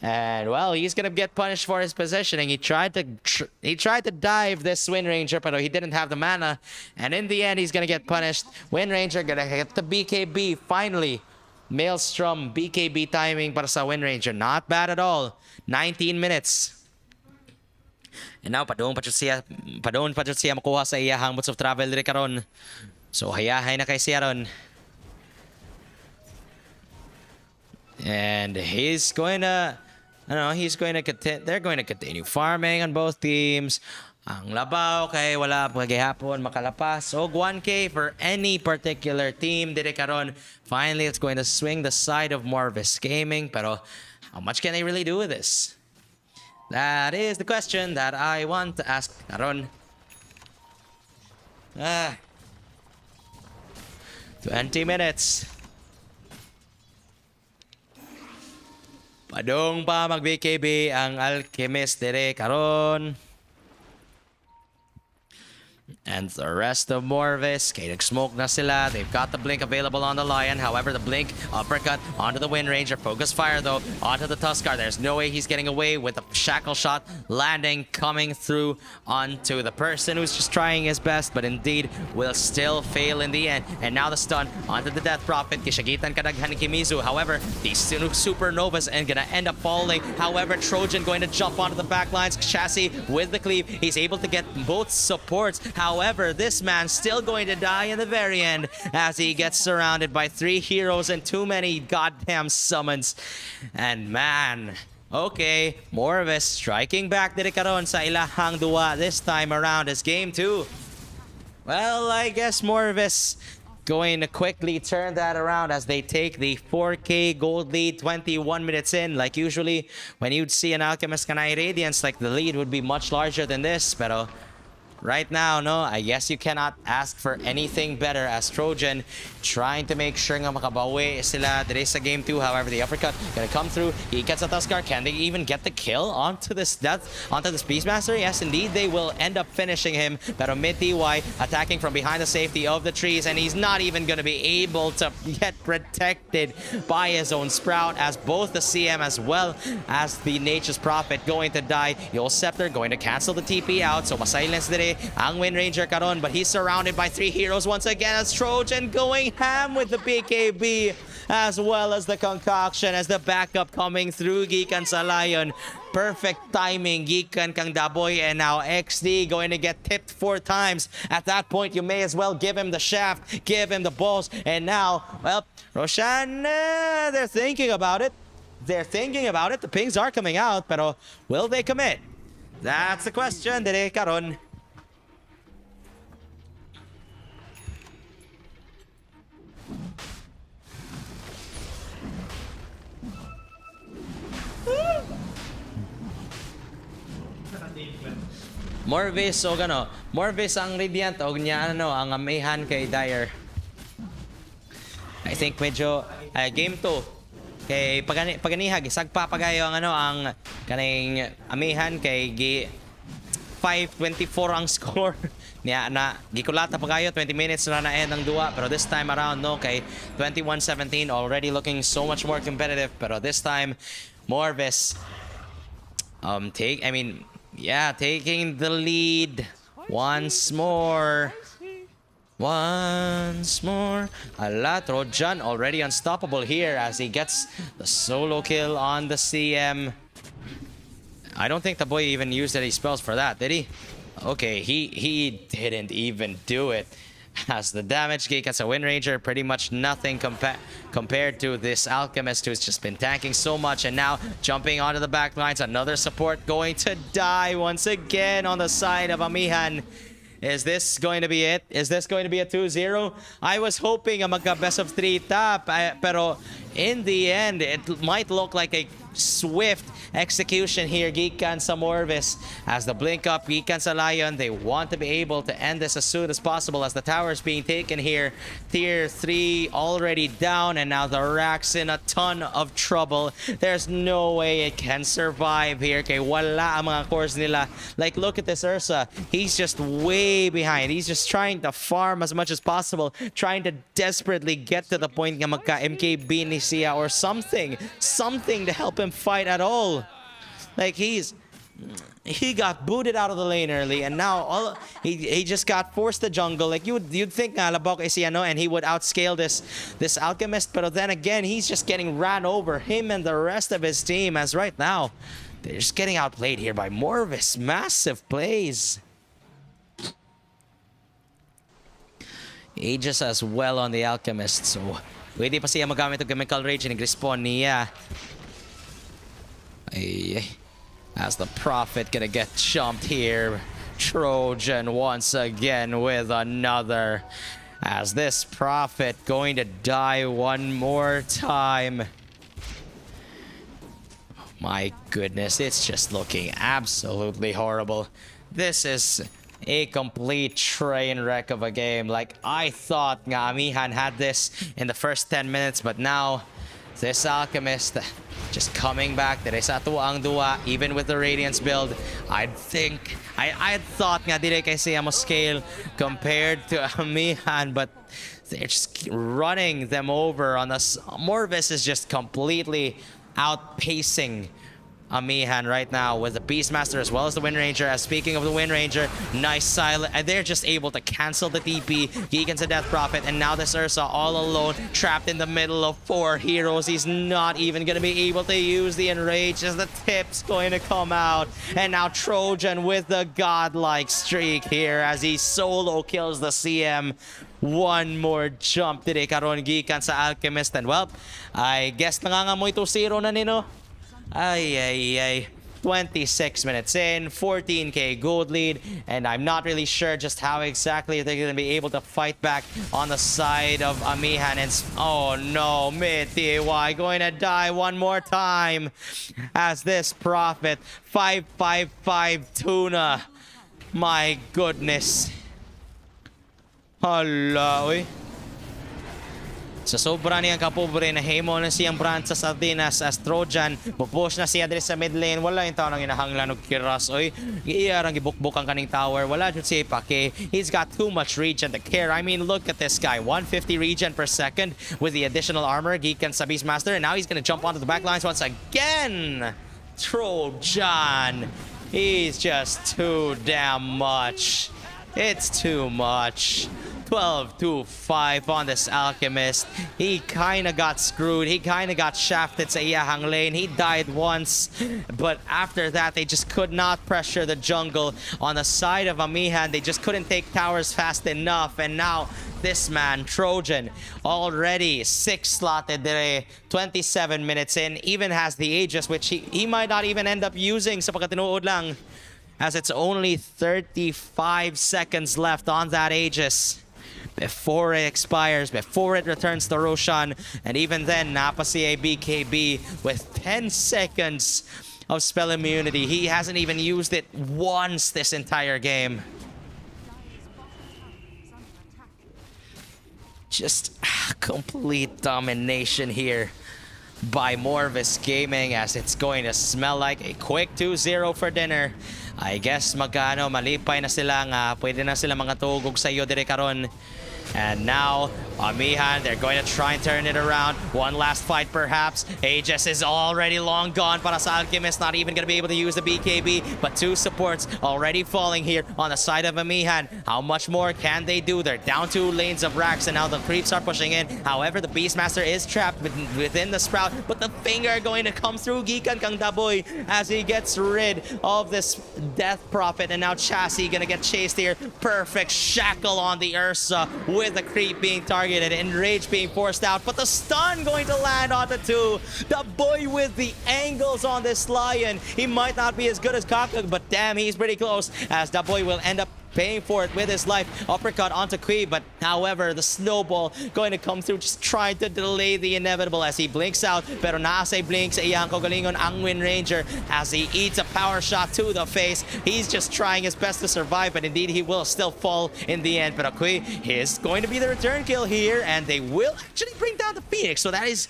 Speaker 1: And well, he's gonna get punished for his positioning. He tried to dive this Wind Ranger, but he didn't have the mana. And in the end, he's gonna get punished. Wind Ranger gonna hit the BKB finally. Maelstrom BKB timing para sa Wind Ranger. Not bad at all. 19 minutes. And now padung pa jud siya makuha sa iyahang Boots of Travel diri karon. So hayahay na kay siya ron. And he's going to continue. They're going to continue farming on both teams. Ang labaw kay wala pagihapon makalapas. So 1K for any particular team dire karon. Finally, it's going to swing the side of Morvis Gaming. Pero how much can they really do with this? That is the question that I want to ask karon. 20 minutes. Padong pa mag-BKB ang Alchemist dire karon. And the rest of Morvis, kay nag-smoke na sila. They've got the blink available on the Lion. However, the blink, uppercut onto the Wind Ranger. Focus fire though, onto the Tuskar. There's no way he's getting away with the shackle shot landing, coming through onto the person who's just trying his best, but indeed will still fail in the end. And now the stun onto the Death Prophet. Kishagitan kadaghan ni Kimizu. However, these supernovas are gonna end up falling. However, Trojan going to jump onto the backlines. Chassis with the cleave. He's able to get both supports. However, this man's still going to die in the very end as he gets surrounded by 3 heroes and too many goddamn summons. And man, okay, Morvis striking back diri karon sa ilahang duwa this time around as game 2. Well, I guess Morvis going to quickly turn that around as they take the 4K gold lead 21 minutes in. Like usually, when you'd see an Alchemist Kanai Radiance, like the lead would be much larger than this, pero right now, no, I guess you cannot ask for anything better as Trojan trying to make sure nga makabawi sila dire sa game 2. However, the uppercut gonna come through. He gets a Tuskar. Can they even get the kill onto this Beastmaster? Yes, indeed, they will end up finishing him. Pero mid DY attacking from behind the safety of the trees, and he's not even gonna be able to get protected by his own Sprout as both the CM as well as the Nature's Prophet going to die. Yule Scepter going to cancel the TP out, so masilence dire ang Wind Ranger karon, but he's surrounded by 3 heroes once again as Trojan going ham with the BKB as well as the concoction as the backup coming through gikan sa Lion. Perfect timing gikan kang Daboy, and now XD going to get tipped 4 times. At that point, you may as well give him the shaft, give him the balls, and now, well, Roshan, they're thinking about it. They're thinking about it. The pings are coming out, pero will they commit? That's the question dire karon. Morvis o gano, Morvis ang Radiant o niya ang Amihan kay Dyer. I think medyo game 2 kay paganihag isagpa pagayo ang ang kaning Amihan kay 5-24 ang score niya na gikulata pagayo 20 minutes na end ang duwa, pero this time around no kay 21-17 already looking so much more competitive, pero this time Morvis taking the lead once more. Ala, Trojan already unstoppable here as he gets the solo kill on the CM. I don't think the boy even used any spells for that, did he? Okay, he didn't even do it. As the damage geek as a Wind Ranger, pretty much nothing compared to this Alchemist who's just been tanking so much, and now jumping onto the back lines. Another support going to die once again on the side of Amihan. Is this going to be it? Is this going to be a 2-0? I was hoping a magka best of 3 tap, pero in the end, it might look like a swift execution here, gikan sa Morvis. As the blink up, gikan sa Lion, they want to be able to end this as soon as possible as the tower's being taken here. Tier 3 already down, and now the Rack's in a ton of trouble. There's no way it can survive here. Kay wala ang mga cores nila. Like, look at this Ursa. He's just way behind. He's just trying to farm as much as possible, trying to desperately get to the point nga magka-MKB ni siya or something to help him fight at all. Like, he got booted out of the lane early, and now he just got forced to jungle. Like, you'd think nga labok is and he would outscale this Alchemist, but then again, he's just getting ran over, him and the rest of his team, as right now they're just getting outplayed here by Morvis. Massive plays. Aegis as well on the Alchemist, so pwede pa siya magamit ng Chemical Rage and respawn niya. As the Prophet gonna get jumped here. Trojan once again with another. As this Prophet going to die one more time. My goodness, it's just looking absolutely horrible. This is a complete train wreck of a game. Like, I thought nga Amihan had this in the first 10 minutes, but now this Alchemist just coming back. Dire sa tuwa ang duwa, even with the Radiance build. I thought nga dire kay siya mo scale compared to Amihan, but they're just running them over on us. Morvis is just completely outpacing Amihan right now with the Beastmaster as well as the Wind Ranger. As speaking of the Wind Ranger, nice silent, and they're just able to cancel the TP. Geekans a Death Prophet, and now this Ursa all alone, trapped in the middle of 4 heroes. He's not even gonna be able to use the Enrage as the tip's going to come out. And now Trojan with the godlike streak here as he solo kills the CM. One more jump dire karon gikan sa Alchemist, and well, I guess nangangamoy 2-0 na nino. Ay. 26 minutes in, 14k gold lead, and I'm not really sure just how exactly they're going to be able to fight back on the side of Amihan. And oh no, mid-TY going to die one more time as this Prophet 555 Tuna. My goodness. Hala, uy. Sa sobra niyang kapobre na hemo na siyang brand sa Sardinas as Trojan. Pupush na siya dito sa mid lane. Wala yung tao nang inahanglan og kiras. Oy, iyarang gibukbuk ang kaning tower. Wala jud siya pake. He's got too much regen to care. I mean, look at this guy. 150 regen per second with the additional armor. Geekan sa Beastmaster. And now he's gonna jump onto the back lines once again. Trojan. He's just too damn much. It's too much. 12-5 on this Alchemist. He kinda got screwed. He kinda got shafted sa iyahang lane. He died once, but after that they just could not pressure the jungle on the side of Amihan. They just couldn't take towers fast enough, and now this man, Trojan, already 6 slotted there, 27 minutes in, even has the Aegis, which he might not even end up using sa pagkatinuod lang, as it's only 35 seconds left on that Aegis before it expires, before it returns to Roshan. And even then, napa si BKB with 10 seconds of spell immunity. He hasn't even used it once this entire game. Just complete domination here by Morvis Gaming, as it's going to smell like a quick 2-0 for dinner. I guess malipay na sila nga pwede na sila mga tugog sa iyo dire karon. And now, Amihan, they're going to try and turn it around. One last fight, perhaps. Aegis is already long gone. Para sa Alchemist, not even going to be able to use the BKB. But two supports already falling here on the side of Amihan. How much more can they do? They're down 2 lanes of Rax, and now the creeps are pushing in. However, the Beastmaster is trapped within the Sprout. But the finger going to come through Gikan Kang Daboy as he gets rid of this Death Prophet. And now Chassis going to get chased here. Perfect shackle on the Ursa with the creep being targeted and Rage being forced out, but the stun going to land on the 2. The boy with the angles on this Lion. He might not be as good as Kakag, but damn, he's pretty close, as the boy will end up paying for it with his life. Uppercut onto Kui, but however, the snowball going to come through, just trying to delay the inevitable as he blinks out. Pero naasay blink sa iyang kagalingon ang Wind Ranger as he eats a power shot to the face. He's just trying his best to survive, but indeed he will still fall in the end. Pero Kui is going to be the return kill here, and they will actually bring down the Phoenix. So that is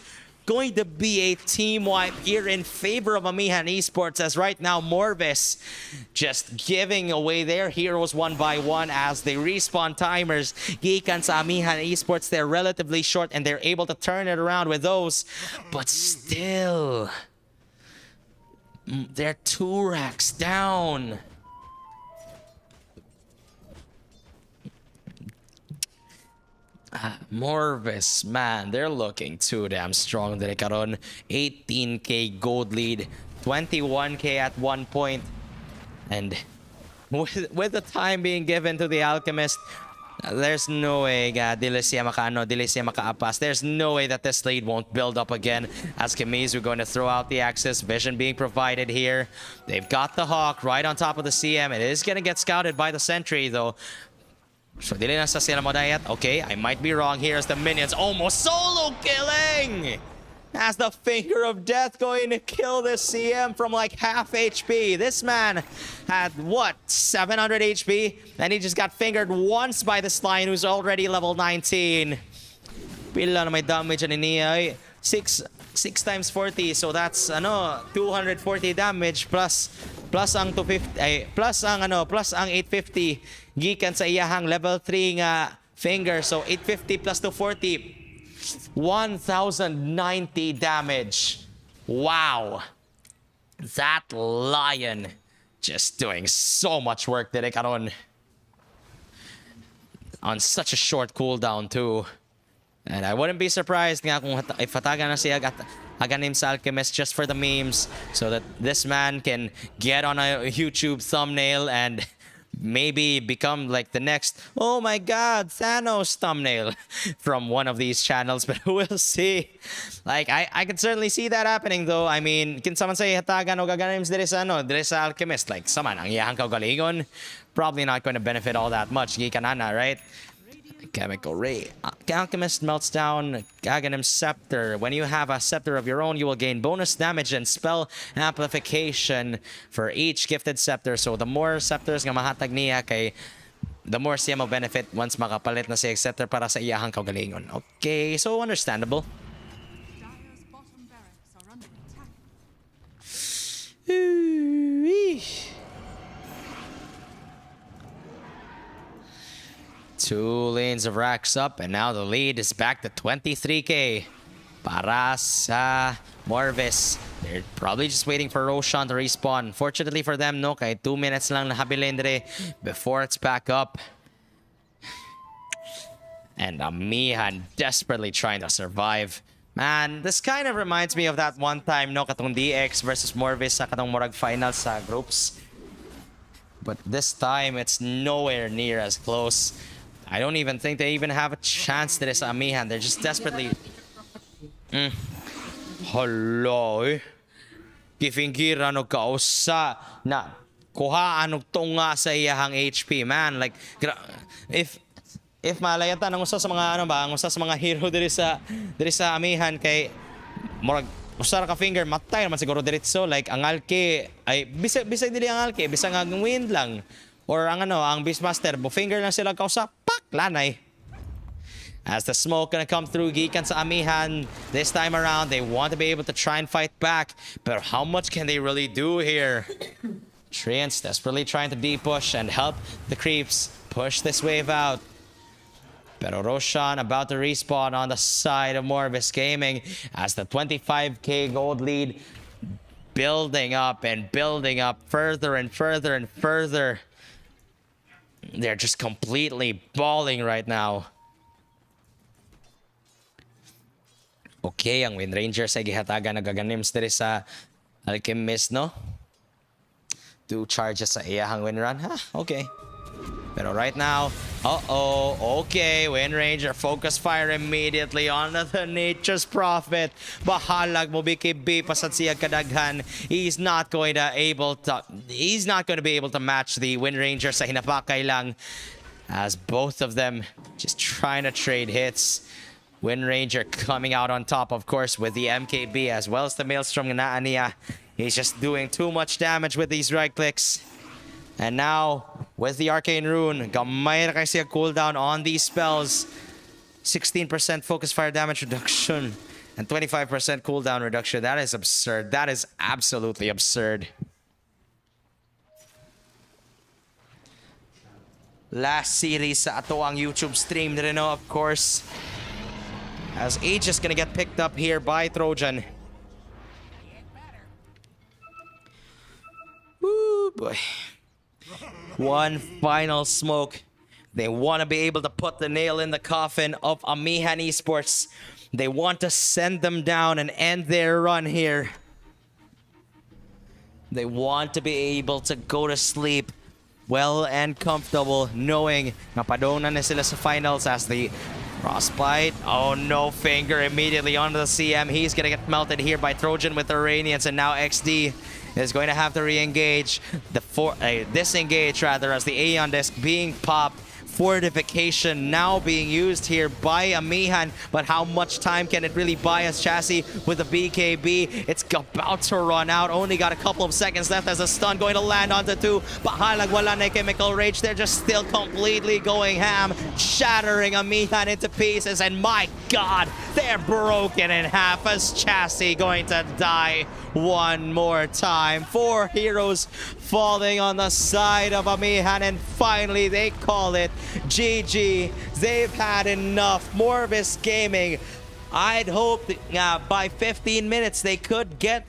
Speaker 1: going to be a team wipe here in favor of Amihan Esports, as right now Morvis just giving away their heroes one by one as they respawn timers. Gikan sa Amihan Esports, they're relatively short and they're able to turn it around with those, but still they're 2 racks down. Morvis, man, they're looking too damn strong. Dere karon 18k gold lead, 21k at one point, and with the time being given to the Alchemist, there's no way dili siya makaapas. There's no way that this lead won't build up again, as Kamizu going to throw out the Axis. Vision being provided here. They've got the Hawk right on top of the CM. It is going to get scouted by the Sentry though. So dili na sa sila modayat. Okay, I might be wrong. Here's the minions almost solo killing, as the Finger of Death going to kill this CM from like half HP. This man had what, 700 HP, and he just got fingered once by this Lion who's already level 19. Pila na may damage ani niya. 6 times 40, so that's 240 damage plus ang 250 plus ang 850 gikan sa iyahang level 3 nga finger. So 850 plus 240, 1090 damage. Wow, that Lion just doing so much work dere karon on such a short cooldown too. And I wouldn't be surprised nga kung if hatagan na siya aganim sa Alchemist just for the memes, so that this man can get on a YouTube thumbnail and maybe become like the next, oh my god, Thanos thumbnail from one of these channels. But we'll see. Like, I can certainly see that happening though. I mean, kinsa man say hatagan o gaganims dire sa Alchemist, like saman ang iyahang kaugalingon, probably not going to benefit all that much. Gikanana, right? Chemical Ray. Alchemist melts down Gaganim's Scepter. When you have a scepter of your own, you will gain bonus damage and spell amplification for each gifted scepter. So the more scepters nga mahatag niya, kay the more siya mo benefit once makapalit na siya scepter para sa iyahang kaugalingon. Okay, so understandable.
Speaker 2: Dire's bottom barracks are under attack.
Speaker 1: Two lanes of racks up, and now the lead is back to 23k. Para sa Morvis. They're probably just waiting for Roshan to respawn. Fortunately for them, no, kay 2 minutes lang nahabilin dire before it's back up. And Amihan desperately trying to survive. Man, this kind of reminds me of that one time, no, katong DX versus Morvis sa katong murag finals sa groups. But this time, it's nowhere near as close. I don't even think they even have a chance to this Amihan. They're just desperately... Hello. Gifinggiran og kausa na kuhaan og tunga sa iyahang HP, man. Like, if malayatan ang usa sa mga ang usa sa mga hero diri sa Amihan kay murag usa ka finger matay naman siguro diretso, like ang Alki ay bisag dili ang Alki, bisag ang wind lang, or ang ang Beastmaster bo finger lang sila kausa, pak lanay. As the smoke gonna come through gikan sa Amihan this time around, they want to be able to try and fight back, but how much can they really do here? Treants desperately trying to depush and help the creeps push this wave out. Pero Roshan about to respawn on the side of Morvis Gaming as the 25k gold lead building up and building up further and further and further. They're just completely balling right now. Okay, ang Wind Rangers ay gihatagan nagaganims diri sa Alchemist, no? 2 charges sa iyahang win run. Okay. Pero right now, okay, Wind Ranger focus fire immediately on the Nature's Prophet. Bahalag mo BKB pasat siya kadaghan. He's not going to be able to match the Wind Ranger sa hinapakay lang, as both of them just trying to trade hits. Wind Ranger coming out on top, of course, with the MKB as well as the Maelstrom na niya. He's just doing too much damage with these right clicks. And now, with the Arcane Rune, gamay na kasi ang cooldown on these spells. 16% focus fire damage reduction and 25% cooldown reduction. That is absurd. That is absolutely absurd. Last series sa ato ang YouTube stream rin, of course. As Age is gonna get picked up here by Trojan. Woo, boy. One final smoke. They want to be able to put the nail in the coffin of Amihan Esports. They want to send them down and end their run here. They want to be able to go to sleep well and comfortable, knowing na padona na sila sa finals as the Frostbite. Oh no, finger immediately onto the CM. He's gonna get melted here by Trojan with the Iranians, and now XD is going to have to re-engage. Disengage rather, as the Aeon Disc being popped. Fortification now being used here by Amihan, but how much time can it really buy us? Chassis with the BKB, it's about to run out. Only got a couple of seconds left as a stun going to land onto 2. Bahalag wala na Chemical Rage. They're just still completely going ham, shattering Amihan into pieces, and my god, they're broken in half as Chassis going to die one more time. 4 heroes falling on the side of Amihan, and finally they call it GG. They've had enough. Morvis Gaming, I'd hope that by 15 minutes they could get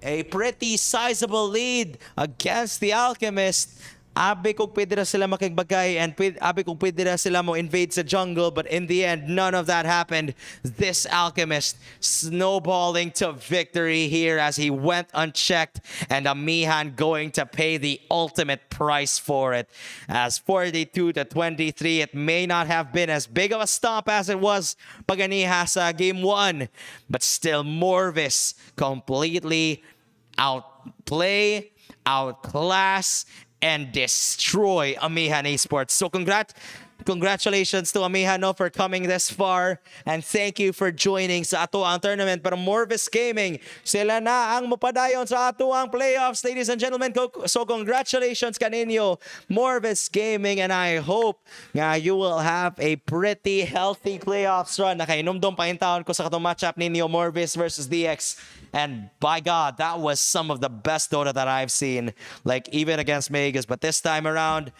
Speaker 1: a pretty sizable lead against the Alchemist. Abi kung pwede na sila makigbagay, and abi kung pwede na sila mo invade sa jungle, but in the end, none of that happened. This Alchemist snowballing to victory here as he went unchecked, and Amihan going to pay the ultimate price for it. As 42-23, it may not have been as big of a stomp as it was paganiha sa game 1, but still Morvis completely outplay, outclass, and destroy Amihan Esports. So congratulations to Amihan, no, for coming this far, and thank you for joining sa ato ang tournament. Pero Morvis Gaming, sila na ang mupadayon sa ato ang playoffs, ladies and gentlemen. So congratulations kaninyo, Morvis Gaming, and I hope nga you will have a pretty healthy playoffs run. Nakainomdom pa in taon ko sa katong matchup ninyo, Morvis versus DX. And by God, that was some of the best Dota that I've seen, like even against Megas. But this time around,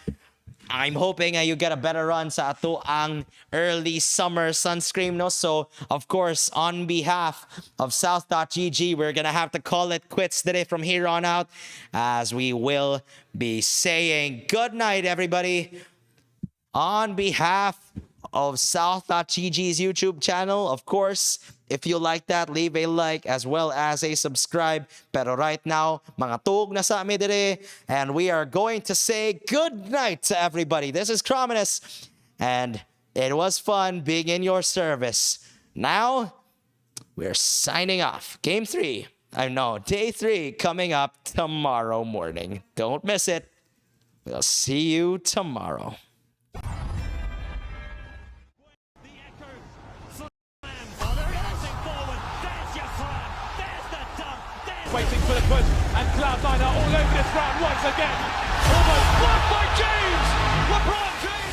Speaker 1: I'm hoping you get a better run sa ato ang Early Summer Sunscream, no? So, of course, on behalf of South.gg, we're gonna have to call it quits today from here on out, as we will be saying good night, everybody. On behalf of South.gg's YouTube channel, of course, if you like that, leave a like as well as a subscribe. Pero right now, mga tug na sa amin dire, and we are going to say good night to everybody. This is Crominus, and it was fun being in your service. Now, we're signing off. Day 3 coming up tomorrow morning. Don't miss it. We'll see you tomorrow.
Speaker 4: Waiting for the push, and Cloud9 are all over this round once again. Almost blocked by James! LeBron James!